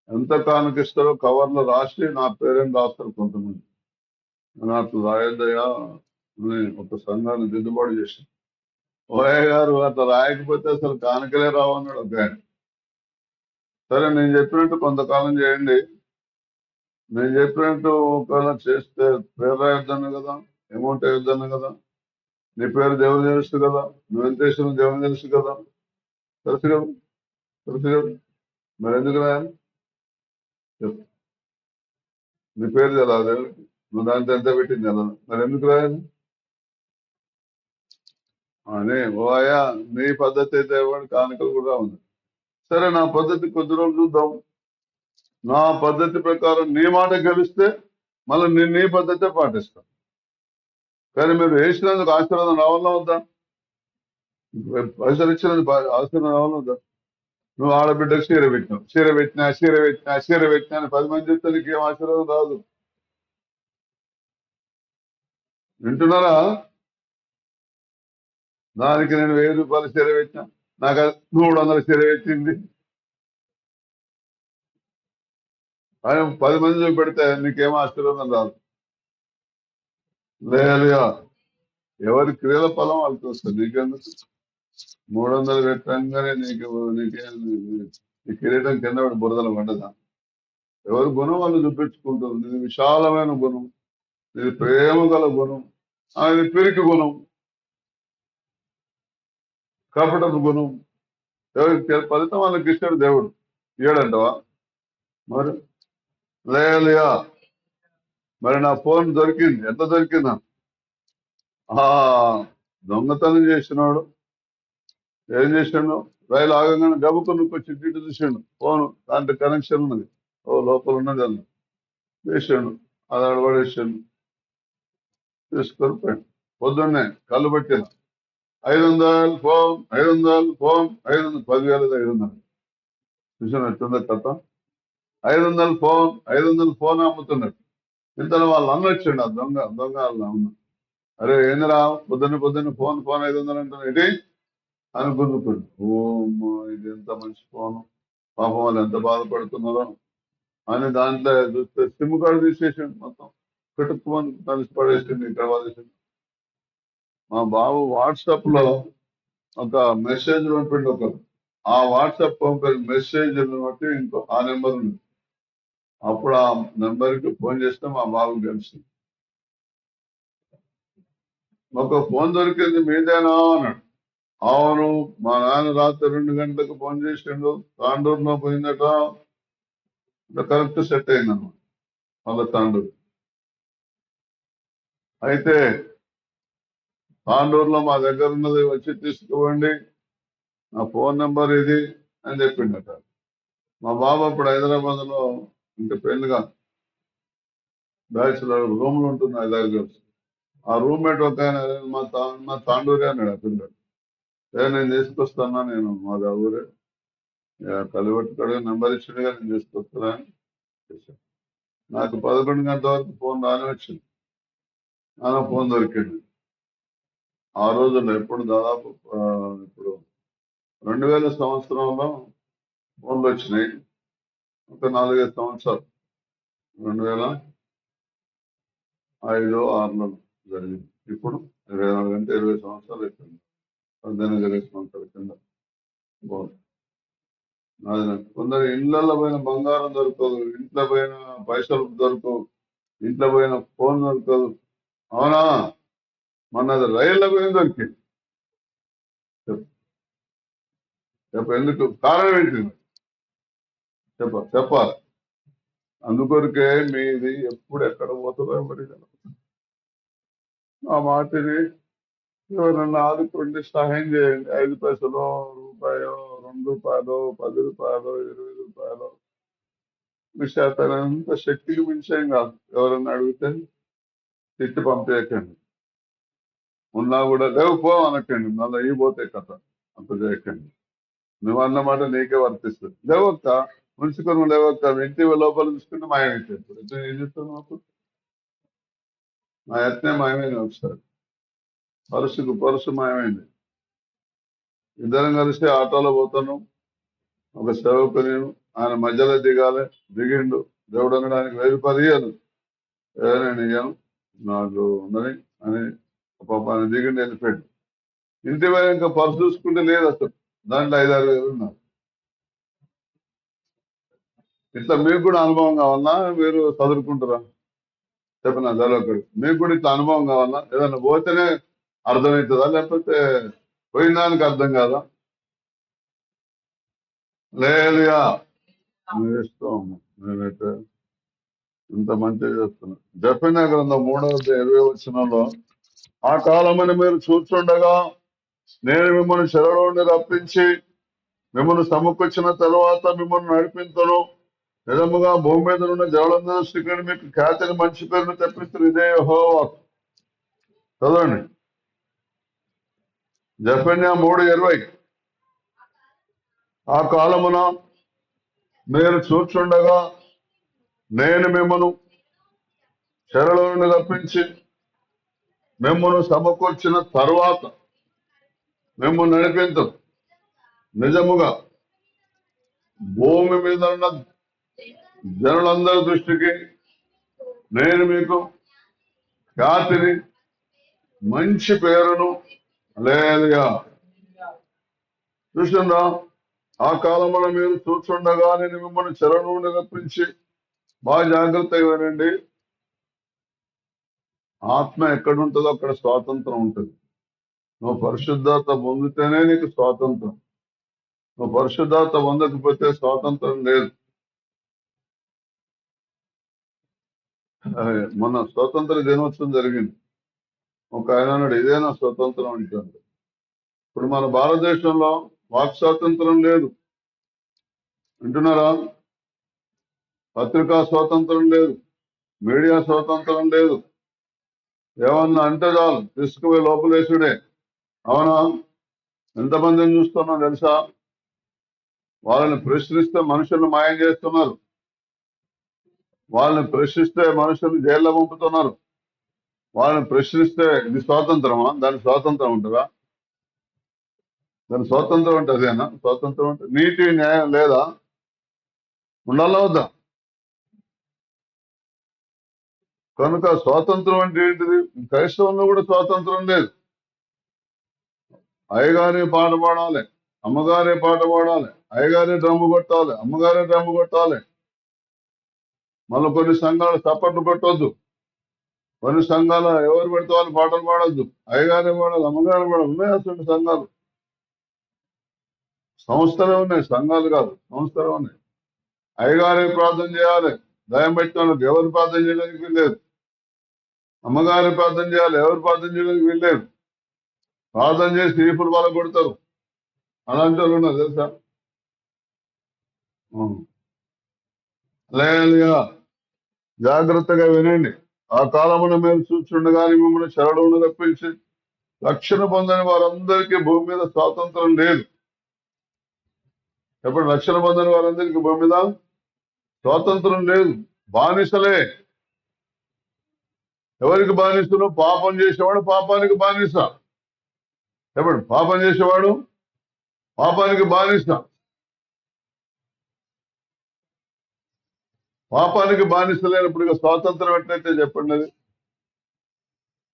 ఎంత కానుకిస్తారో కవర్లో రాసి నా పేరేం రాస్తారు కొంతమంది. నేను అట్లా రాయొద్దయ్యా అని ఒక సంఘాన్ని దిద్దుబాటు చేశాను. ఓయ్య గారు అట్లా రాయకపోతే అసలు కానుకలే రావన్నాడు ఒక ఆయన. సరే నేను చెప్పినట్టు కొంతకాలం చేయండి. నేను చెప్పినట్టు ఒకవేళ చేస్తే పేరు రాయొద్దను కదా, అమౌంట్ వేయొద్దను కదా. నీ పేరు దేవుని తెలుసు కదా, నువ్వు ఎంత చేసిన దేవుని తెలుసు కదా, తెలుసు కదా, తెలుసు కదా. మరి ఎందుకు రాయాలి? చెప్పు. నీ పేరు తెలాలి, నువ్వు దాంట్లో ఎంత పెట్టింది కదా, మరి ఎందుకు రాయాలి అని. ఓ అయ్యా నీ పద్ధతి అయితే ఇవ్వండి, కానుకలు కూడా ఉంది. సరే నా పద్ధతి కొద్ది రోజులు చూద్దాం. నా పద్ధతి ప్రకారం నీ మాట గెలిస్తే మళ్ళీ నేను నీ పద్ధతే పాటిస్తాను. కానీ మీరు వేసినందుకు ఆశీర్వాదం రావాలా వద్దా? పైసలు ఇచ్చినందుకు ఆశీర్వాదం రావాలా వద్దా? నువ్వు ఆడబిడ్డకు చీర పెట్టినావు, చీర పెట్టినా చీర పెట్టినా చీర పెట్టినా అని 10 మంది చెప్తే నీకు ఏం ఆశీర్వాదం రాదు. వింటున్నారా? దానికి నేను 1000 రూపాయలు చీర పెట్టినా, నాకు 300 చీర పెట్టింది అని 10 మంది చూపెడితే నీకేం ఆశీర్వాదం రాదు. లేదా ఎవరి క్రియల ఫలం వాళ్ళకి వస్తుంది. నీకెందుకు 300 పెట్టంగానే నీకేం నీ కిరీటం కింద పడి బురదలు పడ్డదా? ఎవరి గుణం వాళ్ళు చూపించుకుంటారు. ఇది విశాలమైన గుణం, ఇది ప్రేమ గల గుణం, ఇది పిరికి గుణం, కపటపు గుణం. ఎవరికి ఫలితం వాళ్ళకి ఇస్తాడు దేవుడు. ఇయ్యడంటవా? మరి లేయా మరి నా ఫోన్ దొరికింది. ఎంత దొరికిందా? దొంగతనం చేసినాడు ఏం చేసిండు? రైలు ఆగంగానే గబుకు వచ్చి ఇటు చూసిండు, ఫోన్ దాంట్లో కనెక్షన్ ఉన్నది, ఓ లోపల ఉన్నది అన్న చేసిండు, అది అడబడేసిండు, తీసుకొని పోయిండు. పొద్దున్నే కళ్ళు పట్టిన 500 ఫోన్, 500 ఫోన్, 500, 10,000, 500 చూసినట్టుందా కథ. 500 ఫోన్, 500 ఫోన్ అమ్ముతున్నాడు. ఇంతలో వాళ్ళు అన్న వచ్చిండు, ఆ దొంగ వాళ్ళ అన్న. అరే ఏందిరా పొద్దున్న ఫోన్ 500 అంటున్నా ఏంటి అని గుర్తుకుండు. ఓమ్మా ఇది ఎంత మంచి ఫోను, పాపం వాళ్ళు ఎంత బాధపడుతున్నారో అని దాంట్లో చూస్తే సిమ్ కార్డు తీసేసిండు, మొత్తం పెట్టుకోని కలిసి పడేసింది, ఇక్కడ పడేసింది. మా బాబు వాట్సాప్ లో ఒక మెసేజ్ పంపిండు ఒకరు. ఆ వాట్సాప్ పంపిన మెసేజ్ బట్టి ఆ నెంబర్ ఉంది. అప్పుడు ఆ నెంబర్ కి ఫోన్ చేస్తే మా బాబు కలిసి ఒక ఫోన్ దొరికింది మీదేనా అన్నాడు. అవును మా నాన్న రాత్రి 2 గంటలకు ఫోన్ చేసిండు, తాండూరులో పోయిందట. కరెక్ట్ సెట్ అయిందన్నమాట మళ్ళీ తాండూరు. అయితే తాండూరులో మా దగ్గర ఉన్నది వచ్చి తీసుకోండి, నా ఫోన్ నెంబర్ ఇది అని చెప్పిండట. మా బాబు అప్పుడు హైదరాబాద్ లో ఇంకా పెళ్లిగా బ్యాచులర్ రూమ్లు ఉంటుంది 5 గర్ల్స్. ఆ రూమ్మేట్ ఒక ఆయన మా తాండూరే అన్నాడు ఆ పిల్లడు. నేను తీసుకొస్తానా, నేను మాది ఆ ఊరే, కలిపెట్టుకోవడం నెంబర్ ఇచ్చిండుగా నేను తీసుకొస్తానా అని చేశాను. నాకు 11 గంటల వరకు ఫోన్ రాని వచ్చింది, నా ఫోన్ దొరికింది. ఆ రోజుల్లో ఎప్పుడు దాదాపు ఇప్పుడు 2000 సంవత్సరంలో ఫోన్లు వచ్చినాయి. ఒక 4-5 సంవత్సరాలు, 2005-6లో జరిగింది. ఇప్పుడు 24 గంటే 20 సంవత్సరాలు అయిపోయింది. 18-20 సంవత్సరాల కింద బాగుంది. కొందరు ఇళ్లలో పోయిన బంగారం దొరకదు, ఇంట్లో పోయిన పైసలు దొరకవు, ఇంట్లో పోయిన ఫోన్ దొరకదు. అవునా? మొన్నది రైల్లో పోయిన దొరికింది. చెప్ప ఎందుకు? కారణం ఏంటి? చెప్పాలి. అందుకొరకే మీది ఎప్పుడు ఎక్కడ పోతుందో ఎవరికి తెలియదు. ఆ మాటని ఎవరన్నా ఆదుకోండి, సహాయం చేయండి. 5 పైసలు, రూపాయో, 2 రూపాయలు, 10 రూపాయలు, 20 రూపాయలు, మీ శాతనంత శక్తికి మించేం కాదు. ఎవరన్నా అడిగితే తిట్టి పంపేయకండి. ఉన్నా కూడా లేవు పో అనకండి, మళ్ళీ ఈ పోతే కథ. అంత చేయకండి. నువ్వు అన్నమాట నీకే వర్తిస్తుంది. లేవక్క, ఉంచుకొని లేవక్క, ఇంటి లోపల చూసుకుంటే మాయమైపోతుంది. ఏం చెప్తాను మాకు? మా యత్నే మాయమైంది. ఒకసారి పరుసు మాయమైంది. ఇద్దరం కలిసి ఆటోలో పోతాను, ఒక సేవకు నేను, ఆయన మధ్యలో దిగాలి, దిగిండు. దేవుడు అనడానికి 1000 రూపాయలు ఇయ్యాను, నేను ఇయ్యాను, నాకు ఉందని అని పాప ఆయన దిగిండు, వెళ్ళిపోయాడు. ఇంటి మీద ఇంకా పర్సు చూసుకుంటే లేదు అసలు, దాంట్లో 5-6 వేలు ఉన్నారు. ఇట్లా మీకు కూడా అనుభవం కావాలన్నా మీరు చదువుకుంటారా? చెప్పిన జరగకూడదు. మీకు కూడా ఇట్లా అనుభవం కావాలన్నా? ఏదన్నా పోతేనే అర్థమవుతుందా, లేకపోతే పోయిన దానికి అర్థం కాదా? లేదుగా మీ ఇష్టం. నేనైతే ఇంత మంచిగా చేస్తున్నా. జపన్య గ్రంథం 3:20 ఆ కాలమని మీరు చూస్తుండగా నేను మిమ్మల్ని చెరలో నుండి రప్పించి మిమ్మల్ని సమకూర్చిన తర్వాత మిమ్మల్ని నడిపించను. నిజముగా భూమి మీద ఉన్న జవలందరూ శ్రీకరణ మీకు ఖ్యాతిని మంచి పేరును తెప్పిస్తారు. ఇదే యెహోవా. చదవండి, జపన్య 3:20. ఆ కాలమున మీరు చూచుండగా నేను మిమ్మల్ని చెరలో నుండి రప్పించి మిమ్మల్ని సమకూర్చిన తర్వాత మిమ్మల్ని నడిపించదు. నిజముగా భూమి మీద ఉన్న జనులందరి దృష్టికి నేను మీకు ఖ్యాతిని మంచి పేరును లేదుగా. చూసిందా? ఆ కాలంలో మీరు చూస్తుండగా నేను మిమ్మల్ని చెర నుండి రప్పించి, బాగా జాగ్రత్తగా వినండి. ఆత్మ ఎక్కడుంటుందో అక్కడ స్వాతంత్రం ఉంటుంది. నువ్వు పరిశుద్ధాత్మ పొందితేనే నీకు స్వాతంత్రం. నువ్వు పరిశుద్ధాత్మ పొందకపోతే స్వాతంత్రం లేదు. మొన్న స్వాతంత్ర దినోత్సవం జరిగింది. ఒక ఆయన అన్నాడు, ఇదేనా స్వతంత్రం అంటుంది. ఇప్పుడు మన భారతదేశంలో వాక్ స్వాతంత్రం లేదు, వింటున్నారా? పత్రికా స్వాతంత్రం లేదు, మీడియా స్వాతంత్రం లేదు. ఏమన్నా అంటే చాలు తీసుకుపోయి లోపలేసుడే. అవునా? ఎంతమందిని చూస్తున్నాం తెలుసా? వాళ్ళని ప్రశ్నిస్తే మనుషులను మాయం చేస్తున్నారు, వాళ్ళని ప్రశ్నిస్తే మనుషులు జైల్లో పంపుతున్నారు. వాళ్ళని ప్రశ్నిస్తే ఇది స్వాతంత్రమా? దాని స్వాతంత్రం ఉంటుందా? దాని స్వాతంత్రం అంటే అదేనా స్వాతంత్రం అంటే? నీతి న్యాయం లేదా? ఉండాలా వద్దా? కనుక స్వాతంత్రం అంటే ఏంటిది? క్రైస్తవంలో కూడా స్వాతంత్రం లేదు. అయ్యగారే పాట పాడాలి, అమ్మగారే పాట పాడాలి, అయ్యగారే డ్రమ్ము కొట్టాలి, అమ్మగారే డ్రమ్ము కొట్టాలి. మళ్ళీ కొన్ని సంఘాలు చప్పట్లు కొట్టొద్దు, కొన్ని సంఘాలు ఎవరు పెడితే వాళ్ళు పాటలు పాడొద్దు, అయ్యగారే పాడాలి, అమ్మగారే పాడాలి. ఉన్నాయి అసలు సంఘాలు, సంస్థలే ఉన్నాయి, సంఘాలు కాదు, సంస్థలే ఉన్నాయి. అయ్యగారే ప్రార్థన చేయాలి, దయం పెట్టిన వాళ్ళకి ఎవరు ప్రార్థన చేయడానికి వీల్లేదు. అమ్మగారి ప్రార్థన చేయాలి, ఎవరు ప్రార్థన చేయడానికి వీల్లేదు. ప్రార్థన చేసి ఈపులు వాళ్ళ కొడతారు. అలాంటి వాళ్ళు ఉన్నారు తెలుసా. హల్లెలూయా. జాగ్రత్తగా వినండి. ఆ కాలమున మేము చూస్తుండగానే మిమ్మల్ని శరణులను రప్పించి రక్షణ పొందని వారందరికీ భూమి మీద స్వాతంత్రం లేదు. ఎప్పుడు రక్షణ పొందని వారందరికీ భూమి మీద స్వాతంత్రం లేదు. బానిసలే. ఎవరికి బానిసలు? పాపం చేసేవాడు పాపానికి బానిస. ఎప్పుడు పాపం చేసేవాడు పాపానికి బానిస. పాపానికి బానిస లేనప్పుడు ఇక స్వాతంత్రం ఎట్లయితే చెప్పండి. అది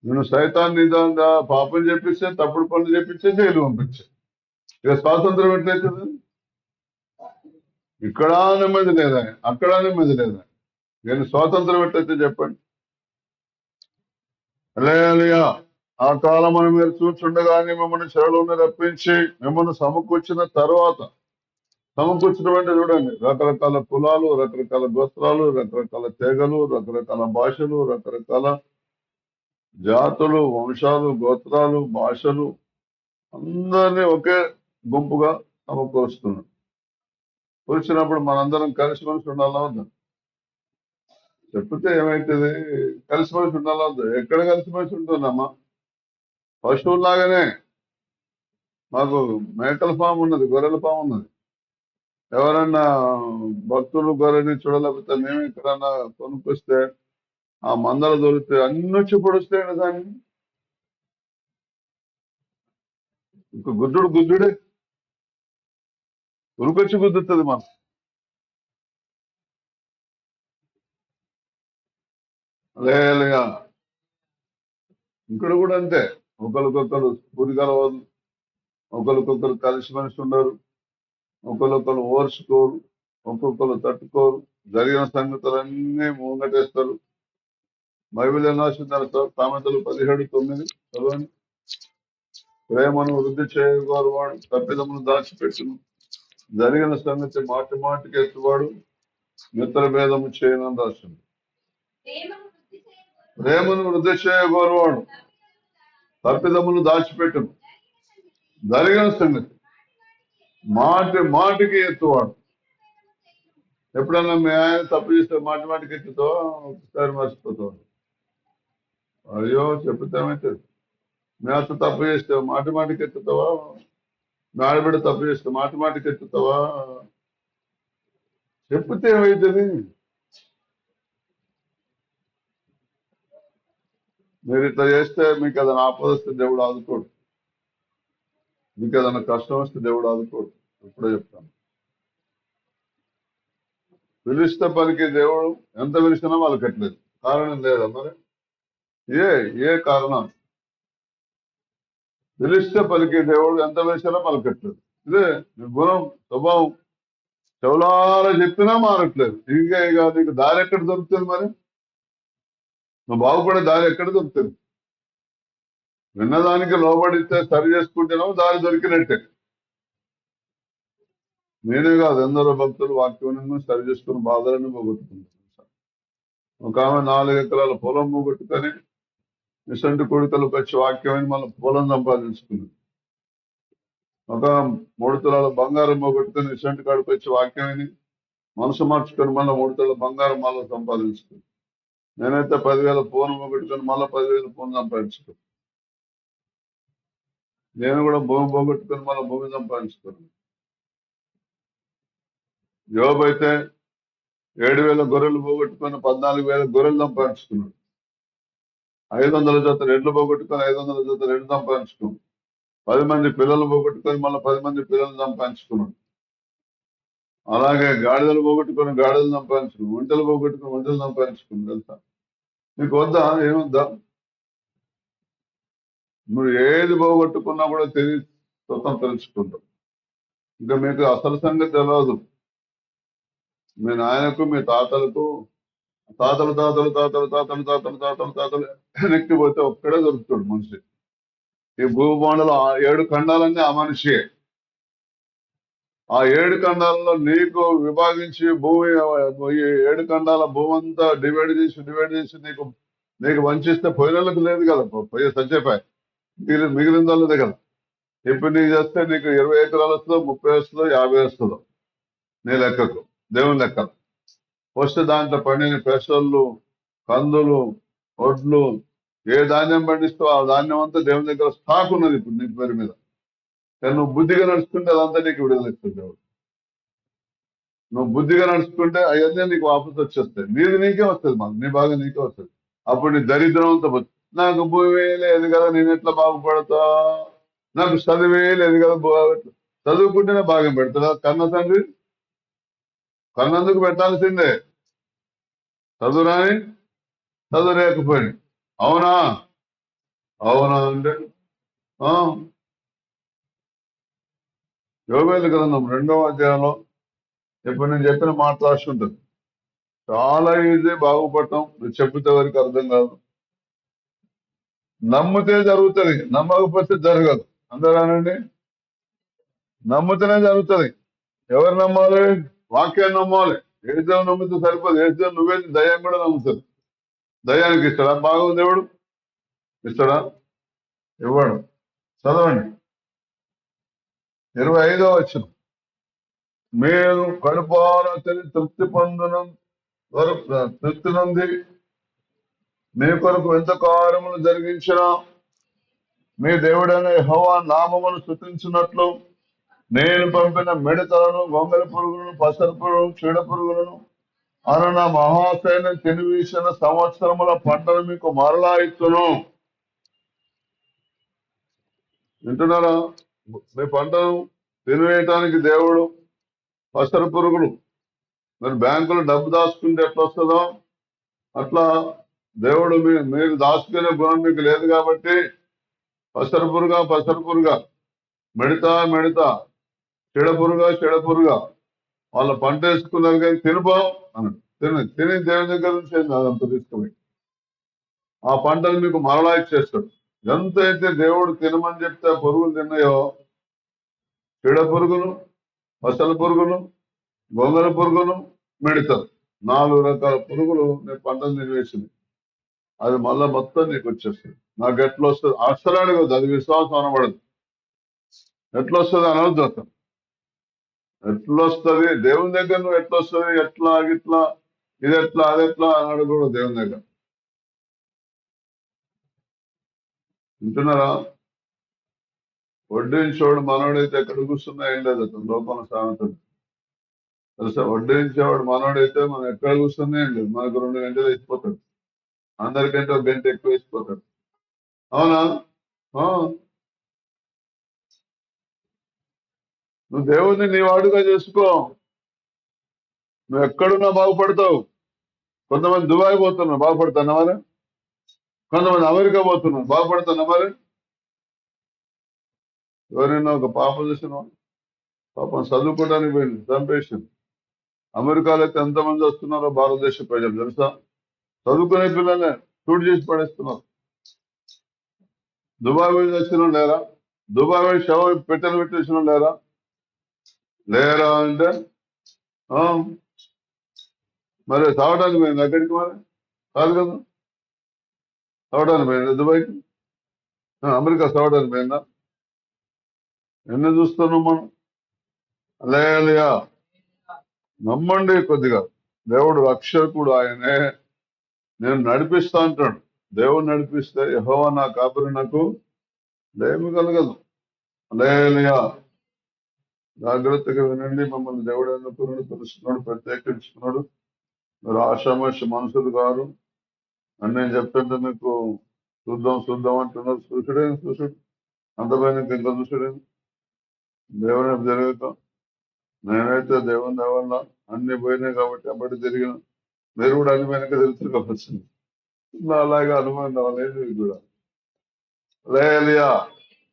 నేను సైతాన్ నిజంగా పాపం చేపిస్తే, తప్పుడు పనులు చేపించే, జైలు పంపించే. ఇక స్వాతంత్రం ఎట్లయితుంది? ఇక్కడ నెమ్మది లేదా, అక్కడ నెమ్మది లేదా. నేను స్వాతంత్రం ఎట్లయితే చెప్పండి. హల్లెలూయా. ఆ కాలం మనం మీరు చూస్తుండగానే మిమ్మల్ని చెరలోనే రప్పించి మిమ్మల్ని సమకూర్చిన తర్వాత, సమకూర్చడం అంటే చూడండి, రకరకాల కులాలు, రకరకాల గోత్రాలు, రకరకాల తెగలు, రకరకాల భాషలు, రకరకాల జాతులు, వంశాలు, గోత్రాలు, భాషలు, అందరినీ ఒకే గుంపుగా సమకూరుస్తున్నాడు. కూర్చున్నప్పుడు మనందరం కలిసిమెలిసి ఉండాలా వద్దా? చెప్తే ఏమైతుంది? కలిసిమెలిసి ఉండాలా వద్దా? ఎక్కడ కలిసిమెలిసి ఉంటున్నామా? పశువులాగానే. మాకు మేకల ఫామ్ ఉన్నది, గొర్రెల ఫామ్ ఉన్నది. ఎవరన్నా భక్తులు గొర్రెని చూడలేకపోతే మేము ఎక్కడన్నా కొనుక్కొస్తే ఆ మందలు దొరికితే అన్ని వచ్చి పొడుస్తాయండి దాన్ని. ఇంక గుద్దుడే ఉరికొచ్చి గుద్దుతుంది మనం. లేలుగా. ఇక్కడ కూడా అంతే. ఒకరికొకరు పురిగలవదు, ఒకరికొకరు కలిసిమెలిసి ఉండరు, ఒకరికొకరు ఓర్చుకోరు, ఒక్కొక్కరు తట్టుకోరు. జరిగిన సంగతులన్నీ ముంగటేస్తారు. బైబిల్ ఎలా రాసిందని సామెతలు 17:9 చదవండి. ప్రేమను వృద్ధి చేయగోరు వాడు తప్పిదమును దాచిపెట్టును, జరిగిన సంగతి మాటి మాటికి ఎత్తువాడు మిత్ర భేదము చేయనని రాసింది. ప్రేమను వృద్ధి చేయగోరు వాడు తప్పిదమును దాచిపెట్టును, జరిగిన సంగతి మాటి మాటికి ఎత్తువాడు. ఎప్పుడన్నా మీ ఆయన తప్పు చేస్తే మాటి మాటికి ఎత్తుతావా? ఒకసారి మర్చిపోతావు. అయ్యో చెప్తే ఏమైతుంది? మీ అత్త తప్పు చేస్తే మాటి మాటికి ఎత్తుతావా? మీ ఆడబిడ్డ తప్పు చేస్తే మాటి మాటికి ఎత్తుతావా? చెప్తే ఏమైతుంది? మీరు ఇట్లా చేస్తే మీకు ఏదైనా ఆపద వస్తే దేవుడు ఆదుకోడు. మీకు ఏదైనా కష్టం వస్తే దేవుడు ఆదుకోడు. ఇప్పుడే చెప్తాను. పిలిస్తే పలికి దేవుడు ఎంత పిలిచినా వాళ్ళకి ఎట్లేదు. కారణం లేదా మరి? ఏ కారణం? పిలిస్తే పలికి దేవుడు ఎంత పిలిచినా పలకట్లేదు. ఇదే నీ గుణం, స్వభావం. చెవులారా చెప్పినా మారట్లేదు. ఇక నీకు దారి ఎక్కడ దొరుకుతుంది మరి? నువ్వు బాగుపడే దారి ఎక్కడ దొరుకుతుంది? విన్నదానికి లోబడితే సరి చేసుకుంటేనేమో దారి దొరికినట్టే. నేనే కాదు, ఎందరో భక్తులు వాక్యం సరి చేసుకుని బాధలను పోగొట్టుకుంటారు. ఒక ఆమె 4 ఎకరాల పొలం పోగొట్టుకొని నిసంటి కొడుకలకు వచ్చి వాక్యమైన మళ్ళీ పొలం సంపాదించుకుంది. ఒక 3 తులాల బంగారం పోగొట్టుకొని నిసంటి కాడికి వచ్చి వాక్యమైన మనసు మార్చుకొని మళ్ళీ 3 తులాల బంగారం మళ్ళీ సంపాదించుకుంది. నేనైతే 10,000 ఫోన్ పోగొట్టుకొని మళ్ళీ 10,000 ఫోన్ సంపాదించుకున్నాను. నేను కూడా భూమి పోగొట్టుకొని మళ్ళీ భూమి సంపాదించుకున్నాను. యోబు అయితే 7,000 గొర్రెలు పోగొట్టుకొని 14,000 గొర్రెలు సంపాదించుకున్నాడు. 500 జత రెడ్లు పోగొట్టుకొని 500 జత రెడ్లు సంపాదించుకున్నాడు. 10 మంది పిల్లలు పోగొట్టుకొని మళ్ళీ 10 మంది పిల్లలు సంపాదించుకున్నాడు. అలాగే గాడిదలు పోగొట్టుకొని గాడిదలు సంపాదించుకున్నాడు. ఒంటెలు పోగొట్టుకొని ఒంటెలు సంపాదించుకున్నాడు. తెలుసా? మీకు వద్దా? ఏమొద్దా? నువ్వు ఏది పోగొట్టుకున్నా కూడా స్వతం తెలుసుకుంటావు. ఇంకా మీకు అసలు సంగతి తెలియదు. మీ నాయనకు, మీ తాతలకు, తాతలు తాతలు తాతలు తాతలు తాతలు తాతలు తాతలు నెక్కిపోతే ఒక్కడే దొరుకుతాడు మనిషి. ఈ భూభాండలో 7 ఖండాలన్నీ ఆ మనిషియే. ఆ 7 ఖండాలలో నీకు విభాగించి భూమి, ఈ 7 ఖండాల భూమి అంతా డివైడ్ చేసి నీకు వంచిస్తే పోయినలకు లేదు కదా, పోయే సత్యపాయ. మిగిలిన వాళ్ళదే కదా. ఇప్పుడు నీకు చేస్తే నీకు 20 ఎకరాలు వస్తుందో, 30 వస్తుందో, 50 వస్తుందో నీ లెక్కకు, దేవుని లెక్కలు వస్తే దాంట్లో పండిన పెసళ్ళు, కందులు, వడ్లు, ఏ ధాన్యం పండిస్తావో ఆ ధాన్యం అంతా దేవుని దగ్గర స్టాక్ ఉన్నది ఇప్పుడు నీ పేరు మీద. కానీ నువ్వు బుద్ధిగా నడుచుకుంటే అదంతా నీకు విడుదల ఇస్తుంది దేవుడు. నువ్వు బుద్ధిగా నడుచుకుంటే అవన్నీ నీకు వాపసు వచ్చేస్తాయి. నీది నీకే వస్తుంది, మాకు నీ బాగా నీకే వస్తుంది. అప్పుడు నీ దరిద్రం అంతా పోతుంది. నాకు భూమి లేదు కదా, నేను ఎట్లా బాగుపడతా, నాకు చదివే లేదు కదా, చదువుకుంటేనే భాగం పెడతాడా కన్న తండ్రి? కన్నందుకు పెట్టాల్సిందే. చదువురాని చదువు లేకపోయింది. అవునా? అవునా అంటే యోవేలు గ్రంథం 2వ అధ్యాయంలో ఇప్పుడు నేను చెప్పిన మాట రాసి ఉంటుంది. చాలా ఈజీ బాగుపడటం, చెప్తే వరకు అర్థం కాదు. నమ్మితే జరుగుతుంది, నమ్మకపోతే జరగదు. అందరానండి, నమ్మితేనే జరుగుతుంది. ఎవరు నమ్మాలి? వాక్యాన్ని నమ్మాలి. ఏసుదేవుని నమ్మితే సరిపోదు. ఏసుదేవుని నువ్వే దయ్యం కూడా నమ్ముతుంది. దయ్యానికి ఇస్తాడా బాగు దేవుడు? ఇస్తాడా? ఇవ్వడు. చదవండి 25వ వచనం. మీరు కడుపారా తిని తృప్తి పొందిన వరకు తృప్తి నుండి మీ కొరకు ఎంత కార్యములు జరిగించినా మీ దేవుడైన యెహోవా నామమును స్తుతించినట్లు నేను పంపిన మిడతలను, గొంగళి పురుగులను, పసరు పురుగులను, చీడ పురుగులను అను నా మహాశైన్యం తినివీసిన సంవత్సరముల పంటను మీకు మరలా ఇచ్చును. వింటున్నారా? మీ పంటను తినివేయటానికి దేవుడు పసరు పురుగులు, మీరు బ్యాంకులో డబ్బు దాచుకుంటే ఎట్లా వస్తుందో అట్లా దేవుడు మీరు దాచుకునే గుణం మీకు లేదు కాబట్టి పసరు పురుగా, మెడత, చెడపురుగా వాళ్ళ పంట వేసుకున్నారు కానీ తినిపోం అన్నాడు. తిని దేవుని దగ్గర నుంచి అదంతా తీసుకుపోయి ఆ పంటను మీకు మరలా ఇచ్చేస్తాడు. ఎంతైతే దేవుడు తినమని చెప్తే పురుగులు తిన్నాయో, చెడ పురుగును, పసల పురుగును, గొంగల పురుగును, మెడతలు, 4 రకాల పురుగులు నీ పంటను తినివేసింది. అది మళ్ళా మొత్తం నీకు వచ్చేస్తుంది. నాకు ఎట్లా వస్తుంది అసలు అడగదు, అది విశ్వాసం అనబడదు. ఎట్లా వస్తుంది అనవద్దు అసలు. ఎట్లా వస్తుంది దేవుని దగ్గర, నువ్వు ఎట్లా వస్తుంది, ఎట్లా ఇట్లా ఇది ఎట్లా అది ఎట్లా అని అడగకూడదు దేవుని దగ్గర. వింటున్నారా? వడ్డించేవాడు మనోడైతే ఎక్కడ కూర్చున్నా ఏం లేదు అతను లోపల సామెత తెలుసా. వడ్డించేవాడు మనోడైతే మనం ఎక్కడ కూర్చున్నా ఏం లేదు, మనకు 2 గంటలు వేసిపోతాడు, అందరికంటే 1 గంట ఎక్కువ వేసిపోతాడు. అవునా? నువ్వు దేవుడిని నీ వాడుగా చేసుకో, నువ్వు ఎక్కడున్నా బాగుపడతావు. కొంతమంది దుబాయ్ పోతున్నారు, బాగుపడుతున్నా మరి. కొంతమంది అమెరికా పోతున్నారు, బాగుపడుతున్నా మరి. ఎవరైనా ఒక పాప చూసిన పాపం చదువుకోవడానికి పోయింది, చంపేసింది. అమెరికాలో అయితే ఎంతమంది వస్తున్నారో భారతదేశ ప్రజలు తెలుసా. చదువుకునే పిల్లలే షూట్ చేసి పడేస్తున్నారు. దుబాయ్ పోయి వచ్చిన లేరా? దుబాయ్ పోయి శవం పెట్టిన లేరా అంటే మరి తాగడానికి పోయింది అక్కడికి, మరి కాదు కదా. తాగడానికి పోయింది దుబాయ్కి, అమెరికా తాగడానికి పోయిందా? ఎన్ని చూస్తున్నాం మనం. లేయా నమ్మండి కొద్దిగా. దేవుడు రక్షకుడు, ఆయనే. నేను నడిపిస్తా అంటాడు. దేవుడు నడిపిస్తే యెహోవా నా కాపరి, నాకు దయము కలగదు. లేయా జాగ్రత్తగా వినండి. మమ్మల్ని దేవుడు ఎన్నుకున్నాడు, తెలుసుకున్నాడు, ప్రత్యేకించుకున్నాడు. మీరు ఆషామాష మనుషులు కాదు అని నేను చెప్తుంటే మీకు చూద్దాం అంటున్నారు. చూసుడు అంతపైన ఇంకా చూసుడేం దేవుని జరగక. నేనైతే దేవుని దేవల్ల అన్ని పోయినాయి కాబట్టి అప్పటి తిరిగిన, మీరు కూడా అన్ని వెనక తెలుసు కాబట్టి అలాగే అనుమానం రాలేదు ఇది కూడా. లేయా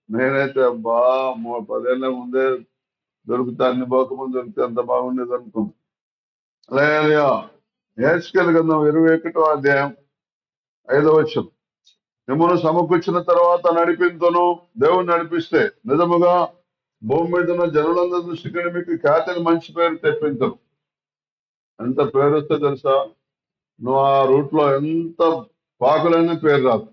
నేనైతే 10 ఏళ్ళ ముందే దొరికితే, అన్ని పోకముందు దొరికితే ఎంత బాగుండేది అనుకున్నాను. లేయా హెచ్కేల్ గ్రంథం 21వ అధ్యాయం 5వ వచనం. మిమ్మల్ని సమకూర్చిన తర్వాత నడిపింతును. దేవుడు నడిపిస్తే నిజముగా భూమి మీద ఉన్న జనులందరి దృష్టికి మీకు ఖ్యాతిని, మంచి పేరు తెప్పించరు. ఎంత పేరు వస్తే తెలుసా, నువ్వు ఆ రూట్ లో ఎంత పాకులైనా పేరు రాదు.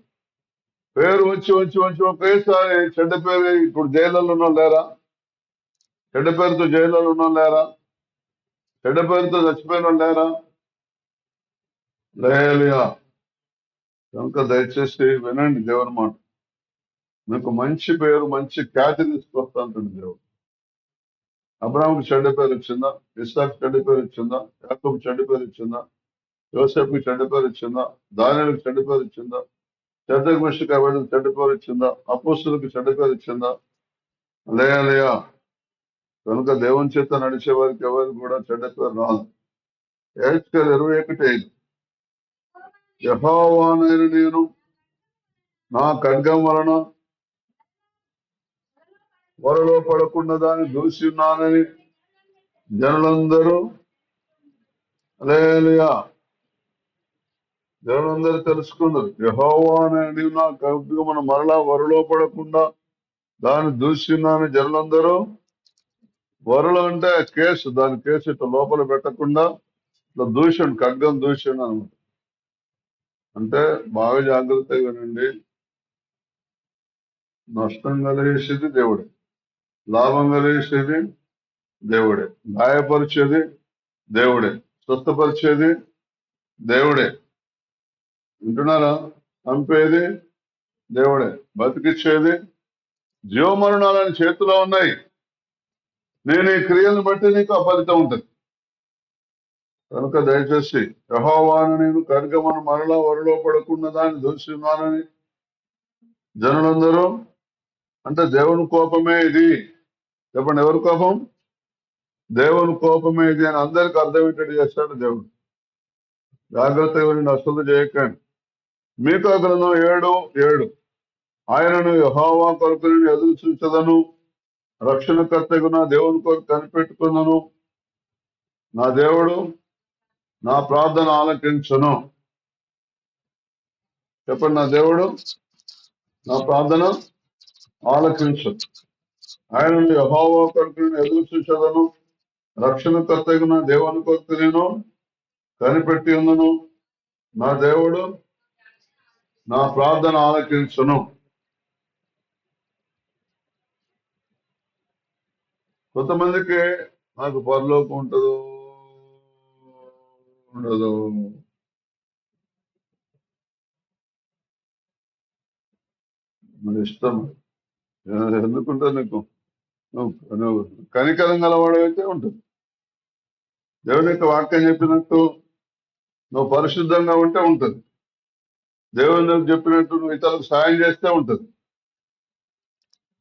పేరు వచ్చి వచ్చి వచ్చి ఒకేసారి చెడ్డ పేరు. ఇప్పుడు జైళ్ళలో ఉన్నాం లేరా? చెడ్డ పేరుతో జైళ్ళలో ఉన్నాం లేరా? చెడ్డ పేరుతో చచ్చిపోయిన వాళ్ళు లేరా? లేలుయా. కనుక దయచేసి వినండి దేవుని మాట. మీకు మంచి పేరు, మంచి ఖ్యాతి తీసుకొస్తా అంటుంది దేవుడు. అబ్రాహాంకి చెడ్డ పేరు వచ్చిందా? ఇస్సాకు చెడ్డ పేరు వచ్చిందా? యాకోబు చెడ్డ పేరు వచ్చిందా? యోసేపుకి చెడ్డ పేరు వచ్చిందా? దానియేలుకి చెడ్డ పేరు వచ్చిందా? చెడ్డకు మనిషికి ఎవరికి చెడ్డ పేరు వచ్చిందా? అపోస్తులకు చెడ్డ పేరు వచ్చిందా? లేయా. కనుక దేవుని చేత నడిచే వారికి ఎవరికి కూడా చెడ్డ పేరు రాదు. ఏడ్చుకలు 21:5 యెహోవానైన నేను నా ఖడ్గం వలన వరలో పడకుండా దాన్ని దూసి ఉన్నానని జనులందరూ లేయా. జనులందరూ తెలుసుకున్నారు. యెహోవానైన నీవు నా ఖడ్గమున మరలా వరలో పడకుండా దాన్ని దూసి ఉన్నానని జనులందరూ. వరలు అంటే కేసు, దాని కేసు ఇట్లా లోపల పెట్టకుండా ఇట్లా దూషణ, ఖడ్గం దూషణ అనమాట. అంటే బాగా జాగ్రత్తగా వినండి. నష్టం కలిగేసేది దేవుడే, లాభం కలిగేసేది దేవుడే, గాయపరిచేది దేవుడే, స్వస్థపరిచేది దేవుడే. వింటున్నారా? చంపేది దేవుడే, బతికిచ్చేది. జీవమరణాలని చేతిలో ఉన్నాయి. నేను ఈ క్రియలను బట్టి నీకు ఆ ఫలితం ఉంటుంది. కనుక దయచేసి యెహోవాను నేను ఖడ్గమును మరలా వరలో పడకుండా దాన్ని దూషిస్తున్నానని జనులందరూ. అంటే దేవుని కోపమే ఇది. చెప్పండి, ఎవరి కోపం? దేవుని కోపమే ఇది అని అందరికి అర్థమయ్యేటట్టు చేస్తాడు దేవుడు. జాగ్రత్తగా వినండి, అసలు చేయకండి. మీకా గ్రంథం 7:7 ఆయనను యెహోవా కొరకు నేను ఎదురు చూచదను, రక్షణకర్తకు నా దేవుని కొరకు కనిపెట్టుకున్నాను, నా దేవుడు నా ప్రార్థన ఆలకించును. చెప్పండి, నా దేవుడు నా ప్రార్థన ఆలకించు. ఆయనను యెహోవా కొరకు నేను ఎదురు చూచదను, రక్షణకర్తకు నా దేవుని కొరకు నేను కనిపెట్టి ఉన్నను, నా దేవుడు నా ప్రార్థన ఆలకించును. కొంతమందికి నాకు పరలోకం ఉంటుందో ఉండదు, మన ఇష్టం. ఎందుకుంటుంది నీకు? నువ్వు కనికరం గలవాడైతే ఉంటుంది. దేవుని యొక్క వాక్యం చెప్పినట్టు నువ్వు పరిశుద్ధంగా ఉంటే ఉంటుంది. దేవుని చెప్పినట్టు నువ్వు ఇతరులకు సాయం చేస్తే ఉంటుంది.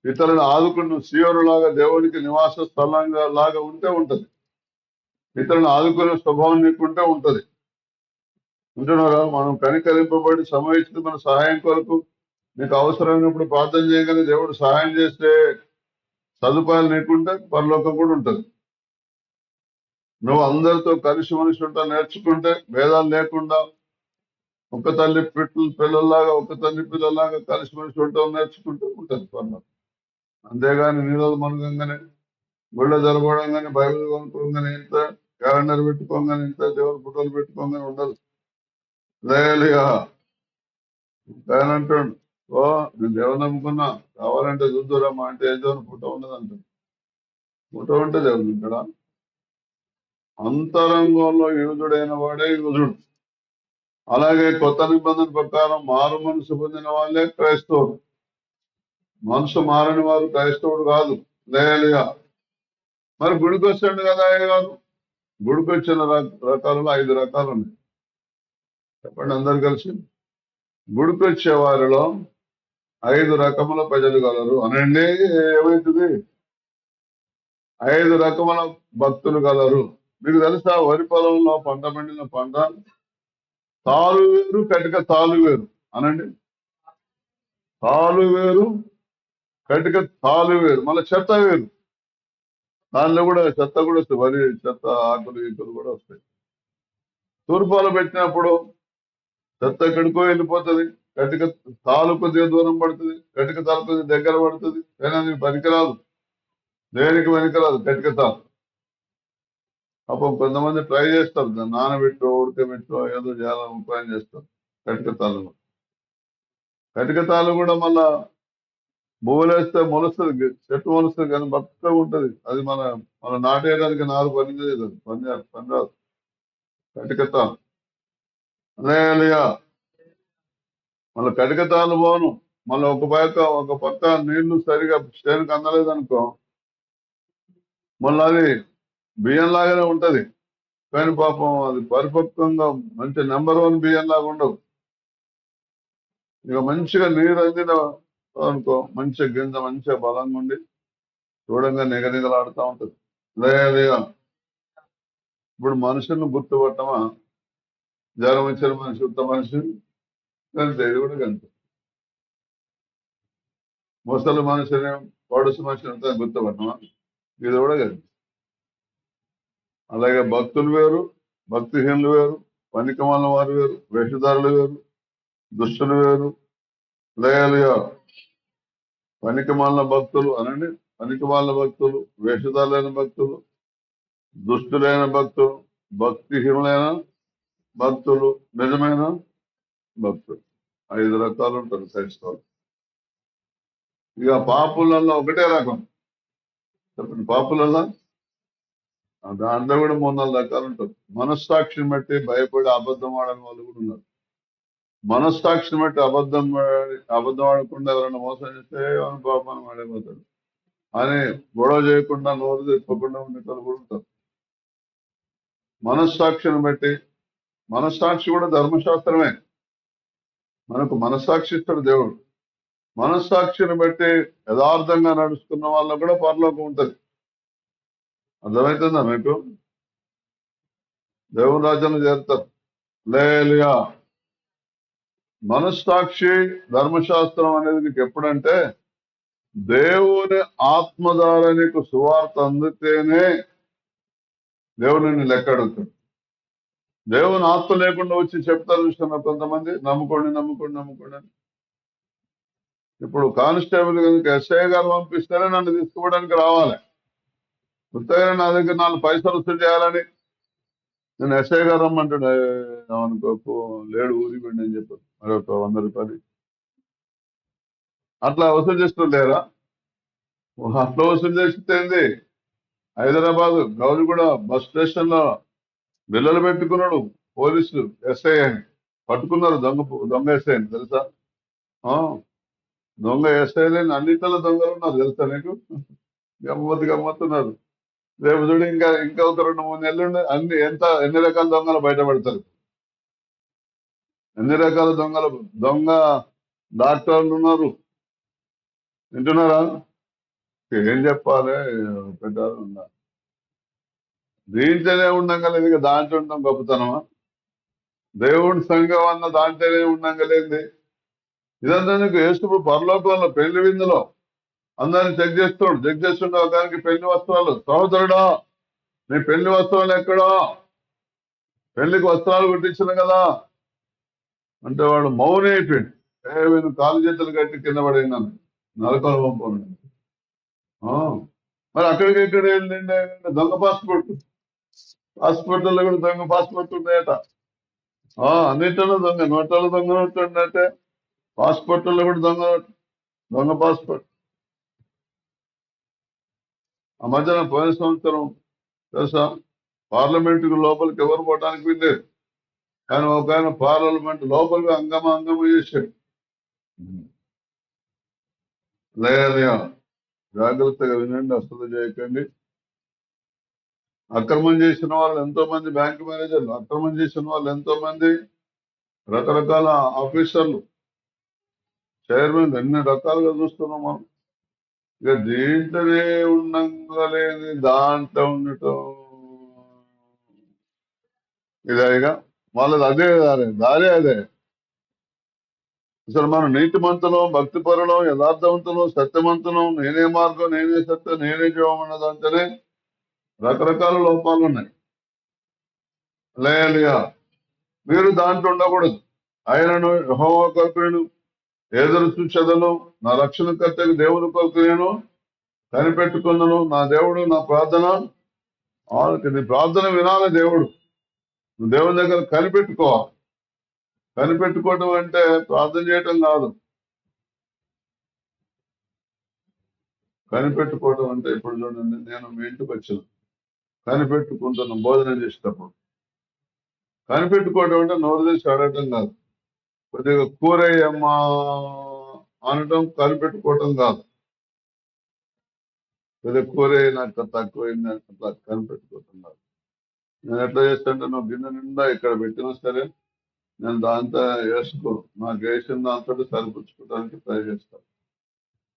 ఇతరులను ఆదుకుని నువ్వు సీయోను లాగా దేవునికి నివాస స్థలంగా లాగా ఉంటే ఉంటుంది. ఇతరులను ఆదుకునే స్వభావం నీకుంటే ఉంటుంది. ఉంటున్నారా? మనం కనికరింపబడి సమయించి మన సహాయం కొరకు నీకు అవసరమైనప్పుడు ప్రార్థన చేయగానే దేవుడు సహాయం చేస్తే సదుపాయాలు నీకుంటే పరలోకం కూడా ఉంటుంది. నువ్వు అందరితో కలిసి మనిషి ఉంటా నేర్చుకుంటే, భేదాలు లేకుండా ఒక తల్లి పిల్లల్లాగా, ఒక తల్లి పిల్లల్లాగా కలిసి మనిషి ఉంటాం నేర్చుకుంటూ ఉంటుంది పరలోకం. అంతేగాని నీళ్ళు మనగంగానే, గుళ్ళ జరగడంగానే, బైబిల్ కొనుక్కోగానే ఇంత, క్యాలెండర్ పెట్టుకోగానే ఇంత, దేవుని ఫోటోలు పెట్టుకోగానే ఉండదు. లేలుగా. ఆయన అంటాడు, ఓ నేను దేవుని నమ్ముకున్నా, కావాలంటే చూద్దురా మా అంటే ఏ దేవుని ఫోటో ఉండదంట. ఫోటో ఉంటే దేవుడు ఇక్కడ అంతరంగంలో యూదుడైన వాడే యూదుడు. అలాగే కొత్త నిబంధన ప్రకారం మారు మనసు పొందిన వాళ్ళే క్రైస్తవుడు. మనసు మారని వారు క్రైస్తవుడు కాదు. లేలుగా. మరి గుడికి వచ్చాడు కదా ఆయన గారు. గుడికి వచ్చిన రకాలలో 5 రకాలు ఉన్నాయి. చెప్పండి అందరు కలిసి. గుడికి వచ్చే వారిలో 5 రకముల ప్రజలు గలరు అనండి. ఏమైతుంది? 5 రకముల భక్తులు గలరు. మీకు తెలుసా, వరి పొలంలో పంట పండిన పంట తాలు వేరు, కటిక తాలు వేరు అనండి. తాలు వేరు, కటిక తాలు వేరు, మళ్ళీ చెత్త వేరు. దానిలో కూడా చెత్త కూడా వస్తాయి, వరి చెత్త, ఆకులు ఈకులు కూడా వస్తాయి. తూర్పాలు పెట్టినప్పుడు చెత్త ఎక్కడికో వెళ్ళిపోతుంది, కటిక తాలు కొద్దిగా దూరం పడుతుంది, కటిక తాలు కొద్దిగా దగ్గర పడుతుంది. అయినా నీకు పనికిరాదు, దేనికి పనికిరాదు కటిక తాలు. అప్పుడు కొంతమంది ట్రై చేస్తారు, దాన్ని నానబెట్టో ఉడకబెట్టో ఏదో చేయాలని ఉపాయం చేస్తారు కటిక తాళ్ళు. కటికతాలు కూడా మళ్ళా భూమిలేస్తే మొలుస్తుంది, చెట్టు మొలుస్తుంది, కానీ బక్కగా ఉంటది. అది మన మన నాటేయడానికి నారు పనిచేయదు, పని రాదు. కటికతాలు అదే మళ్ళీ కటికతాలు పోను. మళ్ళీ ఒక పక్క నీళ్లు సరిగా చేనుకు అందలేదు అనుకో, మళ్ళీ అది బియ్యం లాగానే ఉంటది. కానీ పాపం అది పరిపక్వంగా మంచి నెంబర్ 1 బియ్యం లాగా ఉండవు. ఇక మంచిగా నీరు అందిన అనుకో, మంచిగా గింజ మంచిగా బలంగా ఉండి చూడంగా నిగనిగలాడుతూ ఉంటది. లేదా ఇప్పుడు మనుషులను గుర్తుపట్టమా? జ్వరం వచ్చిన మనిషి, ఉత్త మనిషి కంతే, ఇది కూడా కంతే. ముసలి మనిషిని, పొడుసు మనిషిని అంతా గుర్తుపట్టమా? ఇది కూడా కంతే. అలాగే భక్తులు వేరు, భక్తిహీనులు వేరు, పనికిమాలిన వారు వేరు, వేషధారులు వేరు, దుష్టులు వేరు. లేయలుగా పనికిమాలిన భక్తులు అనండి, పనికిమాలిన భక్తులు, వేషధారులైన భక్తులు, దుష్టులైన భక్తులు, భక్తిహీనులైన భక్తులు, నిజమైన భక్తులు. 5 రకాలు ఉంటారు క్రైస్తవులు. ఇక పాపులలో ఒకటే రకం చెప్పండి. పాపులలో దాంట్లో కూడా 3-4 రకాలు ఉంటారు. మనస్సాక్షిని బట్టి భయపడి అబద్ధం ఆడని వాళ్ళు కూడా ఉన్నారు. మనస్సాక్షిని బట్టి అబద్ధం ఆడకుండా ఎవరైనా మోసం చేస్తే ఏమైనా పాపాన్ని ఆడైపోతాడు అని గొడవ చేయకుండా నోరు తెప్పకుండా ఉండేటప్పుడు కూడా ఉంటారు. మనస్సాక్షిని బట్టి, మనస్సాక్షి కూడా ధర్మశాస్త్రమే. మనకు మనస్సాక్షి ఇస్తాడు దేవుడు. మనస్సాక్షిని బట్టి యథార్థంగా నడుచుకున్న వాళ్ళకు కూడా పరలోకం ఉంటది. అర్థమవుతుందా మీకు? దేవుని రాజ్యంలో చేరుతారు. లేలుయా. మనస్సాక్షి ధర్మశాస్త్రం అనేది నీకు ఎప్పుడంటే దేవుని ఆత్మ ద్వారా నీకు సువార్త అందితేనే దేవుడు నిన్ను లెక్క అడుగుతాడు. దేవుని ఆత్మ లేకుండా వచ్చి చెప్తారు చూస్తున్నా కొంతమంది, నమ్ముకోండి నమ్ముకోండి నమ్ముకోండి అని. ఇప్పుడు కానిస్టేబుల్ కనుక ఎస్ఐ గారు పంపిస్తేనే నన్ను తీసుకోవడానికి రావాలి. కొత్తగా నా దగ్గర 4 పైసలు వసూలు చేయాలని నేను ఎస్ఐ గారు రమ్మంటాడు. అనుకో లేడు, ఊరికి వెళ్ళి అని చెప్పారు. మరి ఒక 100 రూపాయలు అట్లా వసూలు చేస్తూ లేరా? అట్లా వసూలు చేస్తే హైదరాబాద్ గౌరిగూడ బస్ స్టేషన్ లో బిల్లలు పెట్టుకున్నాడు పోలీసులు. ఎస్ఐ అని పట్టుకున్నారు. దొంగ ఎస్ఐ అని తెలుసా? దొంగ ఎస్ఐలే అన్నింటిలో దొంగలు ఉన్నారు తెలుసా నీకు? గమ్మత్తున్నారు. రేపు చూడు ఇంకా ఒక 2-3 నెలలు ఎన్ని రకాల దొంగలు బయటపడతారు. ఎన్ని రకాల దొంగ డాక్టర్లు ఉన్నారు. వింటున్నారా? ఏం చెప్పాలి? పెద్ద ఉన్నారు. దీంట్లోనే ఉండగలేదు, దాంట్లో ఉండడం గొప్పతనమా? దేవుని సంఘం అన్న దాంట్లోనే ఉండగలేదు. ఇదంతా నీకు యేసు పరలోకంలో పెళ్లి విందులో అందరిని చెక్ చేస్తుండే ఒకరికి పెళ్లి వస్త్రాలు, సహోదరుడా నీ పెళ్లి వస్త్రాలు ఎక్కడా? పెళ్లికి వస్త్రాలు కుట్టించిన కదా అంటే వాడు మౌని అయిపోయింది. వీళ్ళు కాలు చేతులు కట్టి కింద పడినాను, నరకాలు పంపండి. మరి అక్కడికి ఇక్కడ వెళ్ళిండే దొంగ పాస్పోర్ట్లో కూడా దొంగ పాస్పోర్ట్ ఉన్నాయట. అన్నింటిలో దొంగ, నోట్లలో దొంగ నోట్లు ఉన్నట్టే పాస్పోర్ట్లో కూడా దొంగ పాస్పోర్ట్. ఆ మధ్యన పోయిన సంవత్సరం తెలుసా, పార్లమెంటుకు లోపలికి ఎవరు పోవడానికి వీల్లేదు. కానీ ఒక ఆయన పార్లమెంట్ లోపలికి అంగమ చేశాడు. లేదా జాగ్రత్తగా వినండి, అసలు చేయకండి. అక్రమం చేసిన వాళ్ళు ఎంతో మంది బ్యాంకు మేనేజర్లు, అక్రమం చేసిన వాళ్ళు ఎంతో మంది రకరకాల ఆఫీసర్లు, చైర్మన్, ఎన్ని రకాలుగా చూస్తున్నాం మనం. ఇక దీంట్లోనే ఉండలేదు, దాంట్లో ఉండటం ఇదేగా వాళ్ళది. అదే దారే అదే. అసలు మనం నీతిమంతులం, భక్తిపరులం, యథార్థవంతులం, సత్యవంతులం, నేనే మార్గం, నేనే సత్యం, నేనే జీవం అన్నదంటేనే రకరకాల లోపాలు ఉన్నాయి. లేయలుగా మీరు దాంట్లో ఉండకూడదు. ఆయనను యెహోవా కొరకు నేను ఎదురు చూచెదను, నా రక్షణకర్తకు దేవుని కొరకు నేను కనిపెట్టుకున్నాను. నా దేవుడు నా ప్రార్థన నీ ప్రార్థన వినాలి దేవుడు. నువ్వు దేవుని దగ్గర కనిపెట్టుకోవాలి. కనిపెట్టుకోవటం అంటే ప్రార్థన చేయటం కాదు. కనిపెట్టుకోవడం అంటే ఇప్పుడు చూడండి, నేను మీ ఇంటికి వచ్చాను, కనిపెట్టుకుంటున్నాను భోజనం చేసేటప్పుడు. కనిపెట్టుకోవడం అంటే నోరు తీసి అడగటం కాదు, కొద్దిగా కూర అమ్మా అనటం కనిపెట్టుకోవటం కాదు. కొద్దిగా కూర నాకు తక్కువైంది అట్లా కనిపెట్టుకోవటం కాదు. నేను ఎట్లా చేస్తానంటే, నువ్వు గిన్నె నిండా ఇక్కడ పెట్టినా సరే నేను దాంతో వేసుకో, నాకు వేసిన దాంతో సరిపుచ్చుకోవడానికి ట్రై చేస్తాను.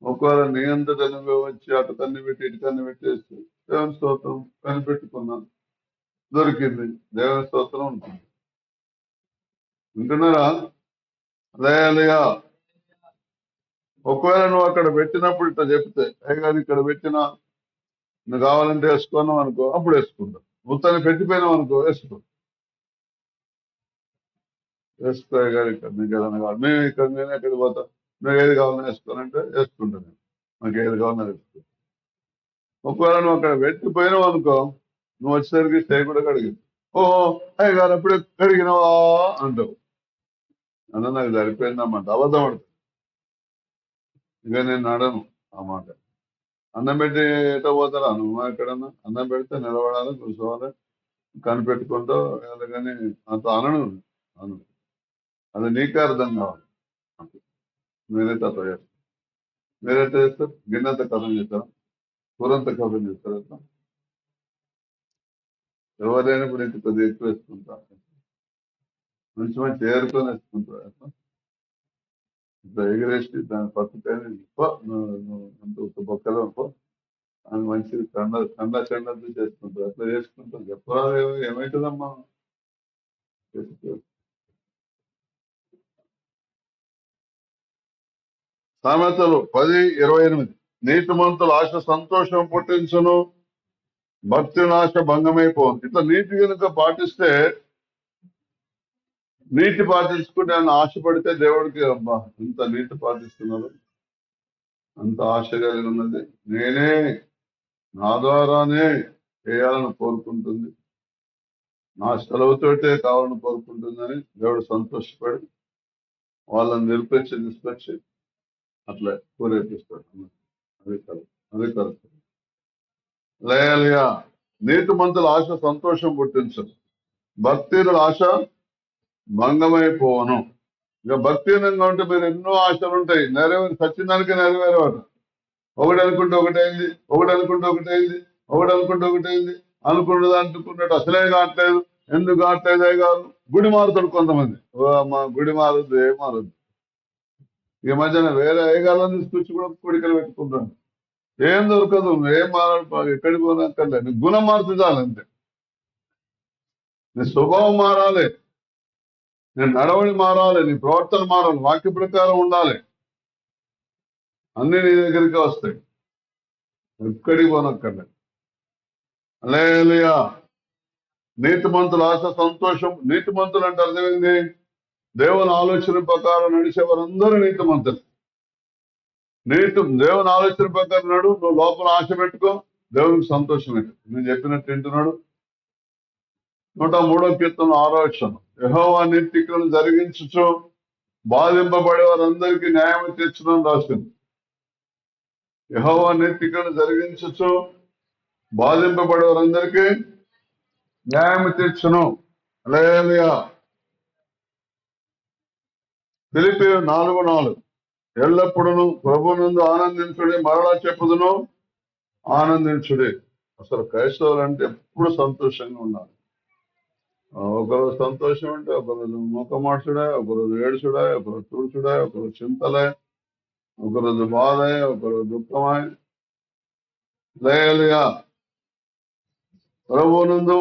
ఒకవేళ నీ అంతటా నువ్వే వచ్చి అటు కన్ను పెట్టి ఇటు కన్ను పెట్టేసి దేవుని స్తోత్రం కనిపెట్టుకున్నాను, దొరికింది, దేవుని స్తోత్రం ఉంటుంది. వింటున్నారా? లేయా, ఒకవేళ నువ్వు అక్కడ పెట్టినప్పుడు ఇట్లా చెప్తే అయ్యగారు ఇక్కడ పెట్టినా నువ్వు కావాలంటే వేసుకున్నావు అనుకో, అప్పుడు వేసుకుంటావు. మొత్తాన్ని పెట్టిపోయినావు అనుకో, వేసుకో అయ్యగారు ఇక్కడ నీకు ఏదైనా కావాలి, మేము ఇక్కడ నేను ఎక్కడికి పోతా, నువ్వు ఏది కావాలని వేసుకోనంటే వేసుకుంటాను నేను, నాకు ఏది కావాలని వేసుకో. ఒకవేళ నువ్వు అక్కడ పెట్టిపోయినావు అనుకో, నువ్వు వచ్చేసరికి స్టే కూడా కడిగింది, ఓ అయ్యగారు అప్పుడే కడిగినావా అంటావు. అన్న నాకు సరిపోయిందన్నమాట, అబద్ధం పడుతుంది. ఇక నేను అడను ఆ మాట. అన్నం పెట్టి ఎటో పోతారా నువ్వు? ఎక్కడన్నా అన్నం పెడితే నిలబడాలి, కూర్చోవాలి, కనిపెట్టుకుంటూ కానీ అంత అనను అను, అది నీకే అర్థం కావాలి. మీరైతే అట్లా చేస్తారు. మీరైతే చేస్తారు, గిన్నెంత కథం చేస్తారా, కూరంత కథం చేస్తారు. అట్లా ఎవరైనా ఇప్పుడు ఇంత కొద్దిగా ఎక్కువ వేసుకుంటారు, మంచి మంచి ఏరుకొని వేసుకుంటారు. అట్లా ఇట్లా ఎగిరేసి దాని పక్కన అంత ఒక బొక్కలో అని మంచిది కండ చెండలు చేసుకుంటారు. అట్లా చేసుకుంటారు, చెప్పరాదు ఏమవుతుందమ్మా. సామెతలు 10:28, నీతిమంతుల ఆశ సంతోషం పుట్టించును, భక్తి నాశ భంగమైపోను. ఇట్లా నీతి కనుక పాటిస్తే, నీతి పాటించుకుంటే ఆయన ఆశపడితే దేవుడికి అబ్బా ఇంత నీతి పాటిస్తున్నారు, అంత ఆశ కలిగి ఉన్నది, నేనే నా ద్వారానే చేయాలని కోరుకుంటుంది, నా సెలవుతోటే కావాలని కోరుకుంటుందని దేవుడు సంతోషపడి వాళ్ళని నిలిపించి తీసుకొచ్చి అట్లా కూరేపిస్తాడు. అది కరెక్ట్, అది కరెక్ట్. లేయలియా, నీతి మంతుల ఆశ సంతోషం పుట్టించదు, భక్తిల ఆశ భంగమైపోవను. ఇక భక్తిహీనంగా ఉంటే మీరు ఎన్నో ఆశలు ఉంటాయి, సచ్చినానికి నెరవేరవాట. ఒకటి అనుకుంటే ఒకటైంది, ఒకటి అనుకుంటే ఒకటైంది, ఒకటి అనుకుంటే ఒకటైంది, అనుకున్నట్టు అసలే కావట్లేదు. ఎందుకు కావట్లేదే కాదు, గుడి మారుతాడు కొంతమంది. మా గుడి మారద్దు, ఏం మారద్దు. ఈ మధ్యన వేరే అయ్యగాళ్ళని తీసుకొచ్చి కూడా కోడికలు పెట్టుకుంటాను, ఏం దొరకదు, ఏం మారాలి, ఎక్కడికి పోనక్కర్లే, నీ గుణం మారుతుందాలి అంతే. నీ స్వభావం మారాలి, నీ నడవడి మారాలి, నీ ప్రవర్తన మారాలి, వాక్య ప్రకారం ఉండాలి, అన్ని నీ దగ్గరికి వస్తాయి, ఎక్కడికి పోనక్కర్లే. హల్లెలూయా. నీతిమంతుల ఆశ సంతోషం. నీతిమంతులు అంటే అర్థమైంది, దేవుని ఆలోచన ప్రకారం నడిచే వారందరూ నీతిమంతులు. దేవుని ఆలోచన ప్రకారం నడు, నువ్వు లోపల ఆశ పెట్టుకో, దేవునికి సంతోషమే. నేను చెప్పినట్టు వింటున్నాడు. 103వ కీర్తన 6వ వచనం, యెహోవా నీతికలను జరిగించుచు బాధింపబడే వారందరికీ న్యాయం తీర్చునని రాసింది. యెహోవా నీతికలను జరిగించుచు బాధింపబడే వారందరికీ న్యాయం తీర్చును. హల్లెలూయా. ఫిలిప్పీ 4:4, ఎల్లప్పుడూ ప్రభునందు ఆనందించుడి, మరలా చెప్పుదును ఆనందించుడి. అసలు క్రైస్తవులు అంటే ఎప్పుడు సంతోషంగా ఉండాలి. ఒకరోజు సంతోషం అంటే, ఒకరోజు ముఖమార్చుడే, ఒకరోజు ఏడుచుడే, ఒకరోజు తుడుచుడే, ఒకరోజు చింతలే, ఒకరోజు బాధే, ఒకరోజు దుఃఖమే. హల్లెలూయా. ప్రభునందు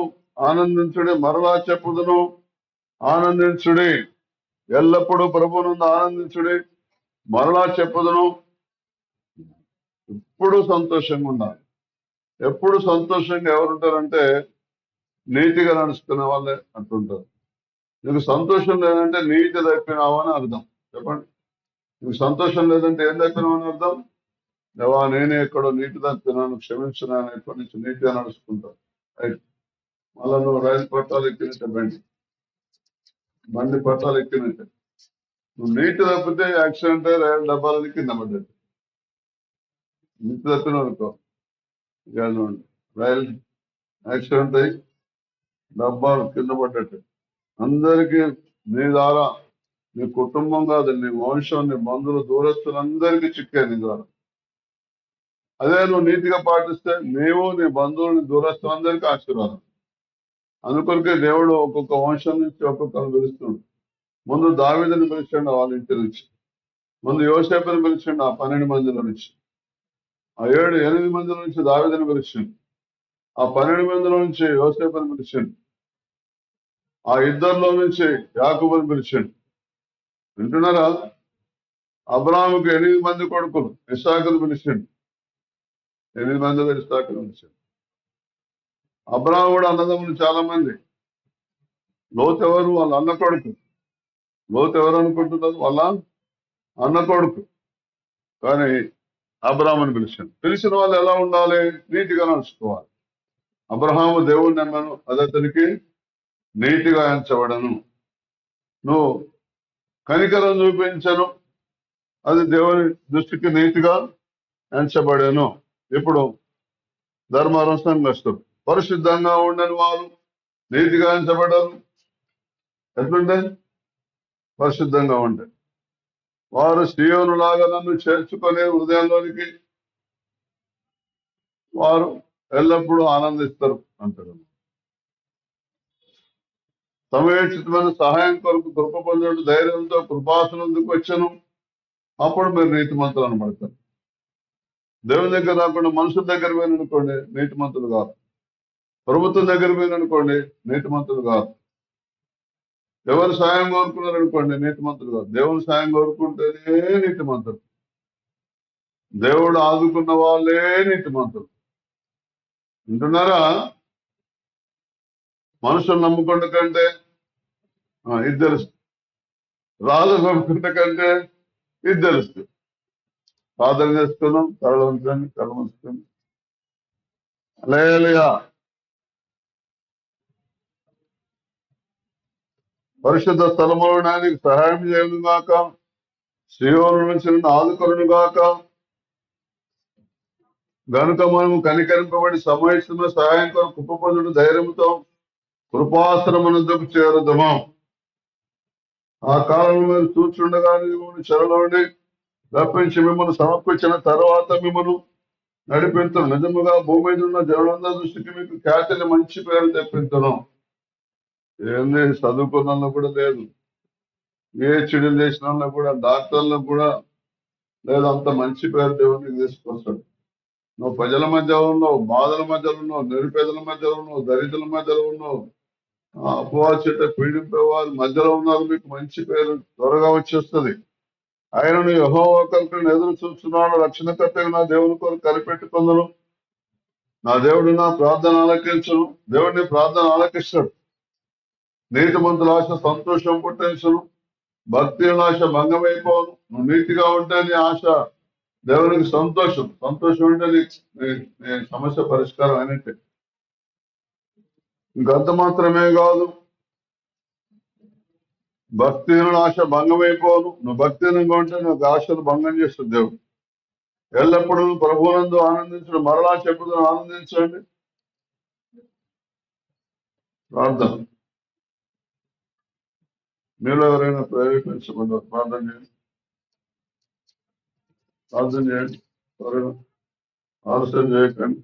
ఆనందించుడి, మరలా చెప్పుదును ఆనందించుడి. ఎల్లప్పుడూ ప్రభునందు ఆనందించుడి, మరలా చెప్పుదును. ఎప్పుడు సంతోషంగా ఉండాలి. ఎప్పుడు సంతోషంగా ఎవరుంటారంటే నీతిగా నడుచుకునే వాళ్ళే అంటుంటారు. నీకు సంతోషం లేదంటే నీతి తప్పినావు అని అర్థం. చెప్పండి, నీకు సంతోషం లేదంటే ఏం తప్పినావు అని అర్థం? దేవా నేనే ఎక్కడో నీటి తప్పినాను, క్షమించినాను, ఎక్కడి నుంచి నీతిగా నడుచుకుంటావు. రైట్. మళ్ళా నువ్వు రైలు పట్టాలు ఎక్కినట్టే, బండి పట్టాలు ఎక్కినట్టే, నువ్వు నీటి తప్పితే యాక్సిడెంట్ రైలు డబ్బాలని కింద పడ్డట్టు. ఇంటి తప్పిన అనుకో ఇక రైలు యాక్సిడెంట్ అయ్యి డబ్బాలు కింద పడ్డట్టు అందరికీ నీ ద్వారా నీ కుటుంబం కాదు, నీ వంశం, నీ బంధువులు, దూరస్తులందరికీ చిక్కే నీ ద్వారా. అదే నువ్వు నీతిగా పాటిస్తే నీవు నీ బంధువులు, దూరస్తులందరికీ ఆశీర్వాదం. అందుకొరకే దేవుడు ఒక్కొక్క వంశం నుంచి ఒక్కొక్కరు పిలుస్తున్నాడు. ముందు దావీదుని పిలిచాడు వాళ్ళ ఇంటి నుంచి, ముందు యోసేపుని పిలిచాడు ఆ 12 మందిలో నుంచి, ఆ 8 మందిలో నుంచి దావీదుని పిలిచాడు, ఆ 12 మందిలో నుంచి యోసేపుని పిలిచాడు, ఆ ఇద్దరిలో నుంచి యాకోబుని పిలిచాడు. వింటున్నారా? అబ్రాహాముకు 8 మంది కొడుకులు, ఇస్సాకును పిలిచాడు, 8 మందిలో ఇస్సాకును పిలిచాడు. అబ్రాహాము కూడా అన్నదమ్ములు చాలా మంది. లోతు ఎవరు? వాళ్ళ అన్న కొడుకు. లోతు ఎవరు అనుకుంటున్నారు? వాళ్ళ అన్న కొడుకు. కానీ అబ్రాహాముని పిలిచాడు. పిలిచిన వాళ్ళు ఎలా ఉండాలి? నీతిగా నడుచుకోవాలి. అబ్రహాము దేవుడిని నమ్మను, అది అతనికి నీతిగా ఎంచబడను. నువ్వు కనికరం చూపించను, అది దేవుని దృష్టికి నీతిగా ఎంచబడను. ఇప్పుడు ధర్మవరం సంఘస్థులు పరిశుద్ధంగా ఉండని వారు నీతిగా ఎంచబడరు. ఎట్లుంటే పరిశుద్ధంగా ఉంటే వారు సీయోను లాగా నన్ను చేర్చుకునే హృదయంలోనికి వారు ఎల్లప్పుడూ ఆనందిస్తారు అంటారు. సమయోచితమైన సహాయం కొరకు కృప పొందడం ధైర్యంతో కృపాసనందుకు వచ్చాను. అప్పుడు మీరు నీతిమంతులు అనబడతారు. దేవుని దగ్గర రాకుండా మనుషుల దగ్గర పోయిననుకోండి నీతిమంతులు కాదు. ప్రభుత్వం దగ్గర పోయిననుకోండి నీతిమంతులు కాదు. ఎవరు సాయం కోరుకున్నారనుకోండి నీతిమంతులు కాదు. దేవుని సాయం కోరుకుంటేనే నీతిమంతులు. దేవుడు ఆదుకున్న వాళ్ళే నీతిమంతులు. వింటున్నారా? మనుషులు నమ్ముకుంట కంటే ఇది తెలుస్తుంది, రాజు నమ్ముకుంట కంటే ఇది తెలుస్తుంది. ప్రార్థన చేసుకున్నాం, కళ్ళు ఉంచండి, కళ్ళు ఉంచుతుంది. హల్లెలూయా. పరిశుద్ధ స్థలములో ఆయనకి సహాయం చేయను గాక, సీయోను నుంచి నన్ను ఆదుకొను గాక. గనుక మనము కనికరింపబడి సమయస్తున్న సహాయం కొరకు కృపపొందుడు ధైర్యంతో కృపాశ్రమనందుకు చేరుదము. ఆ కాలంలో మీరు చూచుండగా మిమ్మల్ని చెరలోండి రప్పించి మిమ్మల్ని సమర్పించిన తర్వాత మిమ్మల్ని నడిపించను. నిజముగా భూమి మీద ఉన్న జనులందరి దృష్టికి మీకు ఖ్యాతిని మంచి పేరు తెప్పించను. ఏంది చదువుకున్న కూడా లేదు, పిహెచ్డీలు చేసిన వాళ్ళకు కూడా, డాక్టర్లకు కూడా లేదు, అంత మంచి పేరు దేవునికి తీసుకొస్తాడు. నువ్వు ప్రజల మధ్య ఉన్నావు, బాధల మధ్యలో ఉన్నావు, నిరుపేదల మధ్యలో ఉన్నావు, దరిద్రుల మధ్యలో ఉన్నావు, అపవాది చేత పీడింపే వారి మధ్యలో ఉన్నారు. మీకు మంచి పేరు త్వరగా వచ్చేస్తుంది. ఆయనను యెహోవా కొరకు ఎదురు చూస్తున్నాను, రక్షణకర్తగా నా దేవుని కొరకు కనిపెట్టుకుందును. నా దేవుడు నా ప్రార్థన ఆలకించును. దేవుడిని ప్రార్థన ఆలకిస్తాడు. నీతిమంతుల ఆశ సంతోషం పుట్టించును, భక్తి ఆశ భంగమైపోను. నువ్వు నీతిగా ఉంటే నీ ఆశ దేవునికి సంతోషం. సంతోషం అంటే నీ సమస్య పరిష్కారం అయినట్టే. ఇంకంత మాత్రమే కాదు, భక్తిహీనుల ఆశ భంగమైపోను. నువ్వు భక్తిహీనంగా ఉంటే నువ్వు ఆశను భంగం చేస్తుంది దేవుడు. ఎల్లప్పుడూ ప్రభువునందు ఆనందించడం, మరలా చెప్పుదని ఆనందించండి. ప్రార్థన. మీలో ఎవరైనా ప్రేరేపించకుండా ప్రార్థన చేయండి, ప్రార్థన చేయండి. ఎవరైనా ఆలస్యం చేయకండి.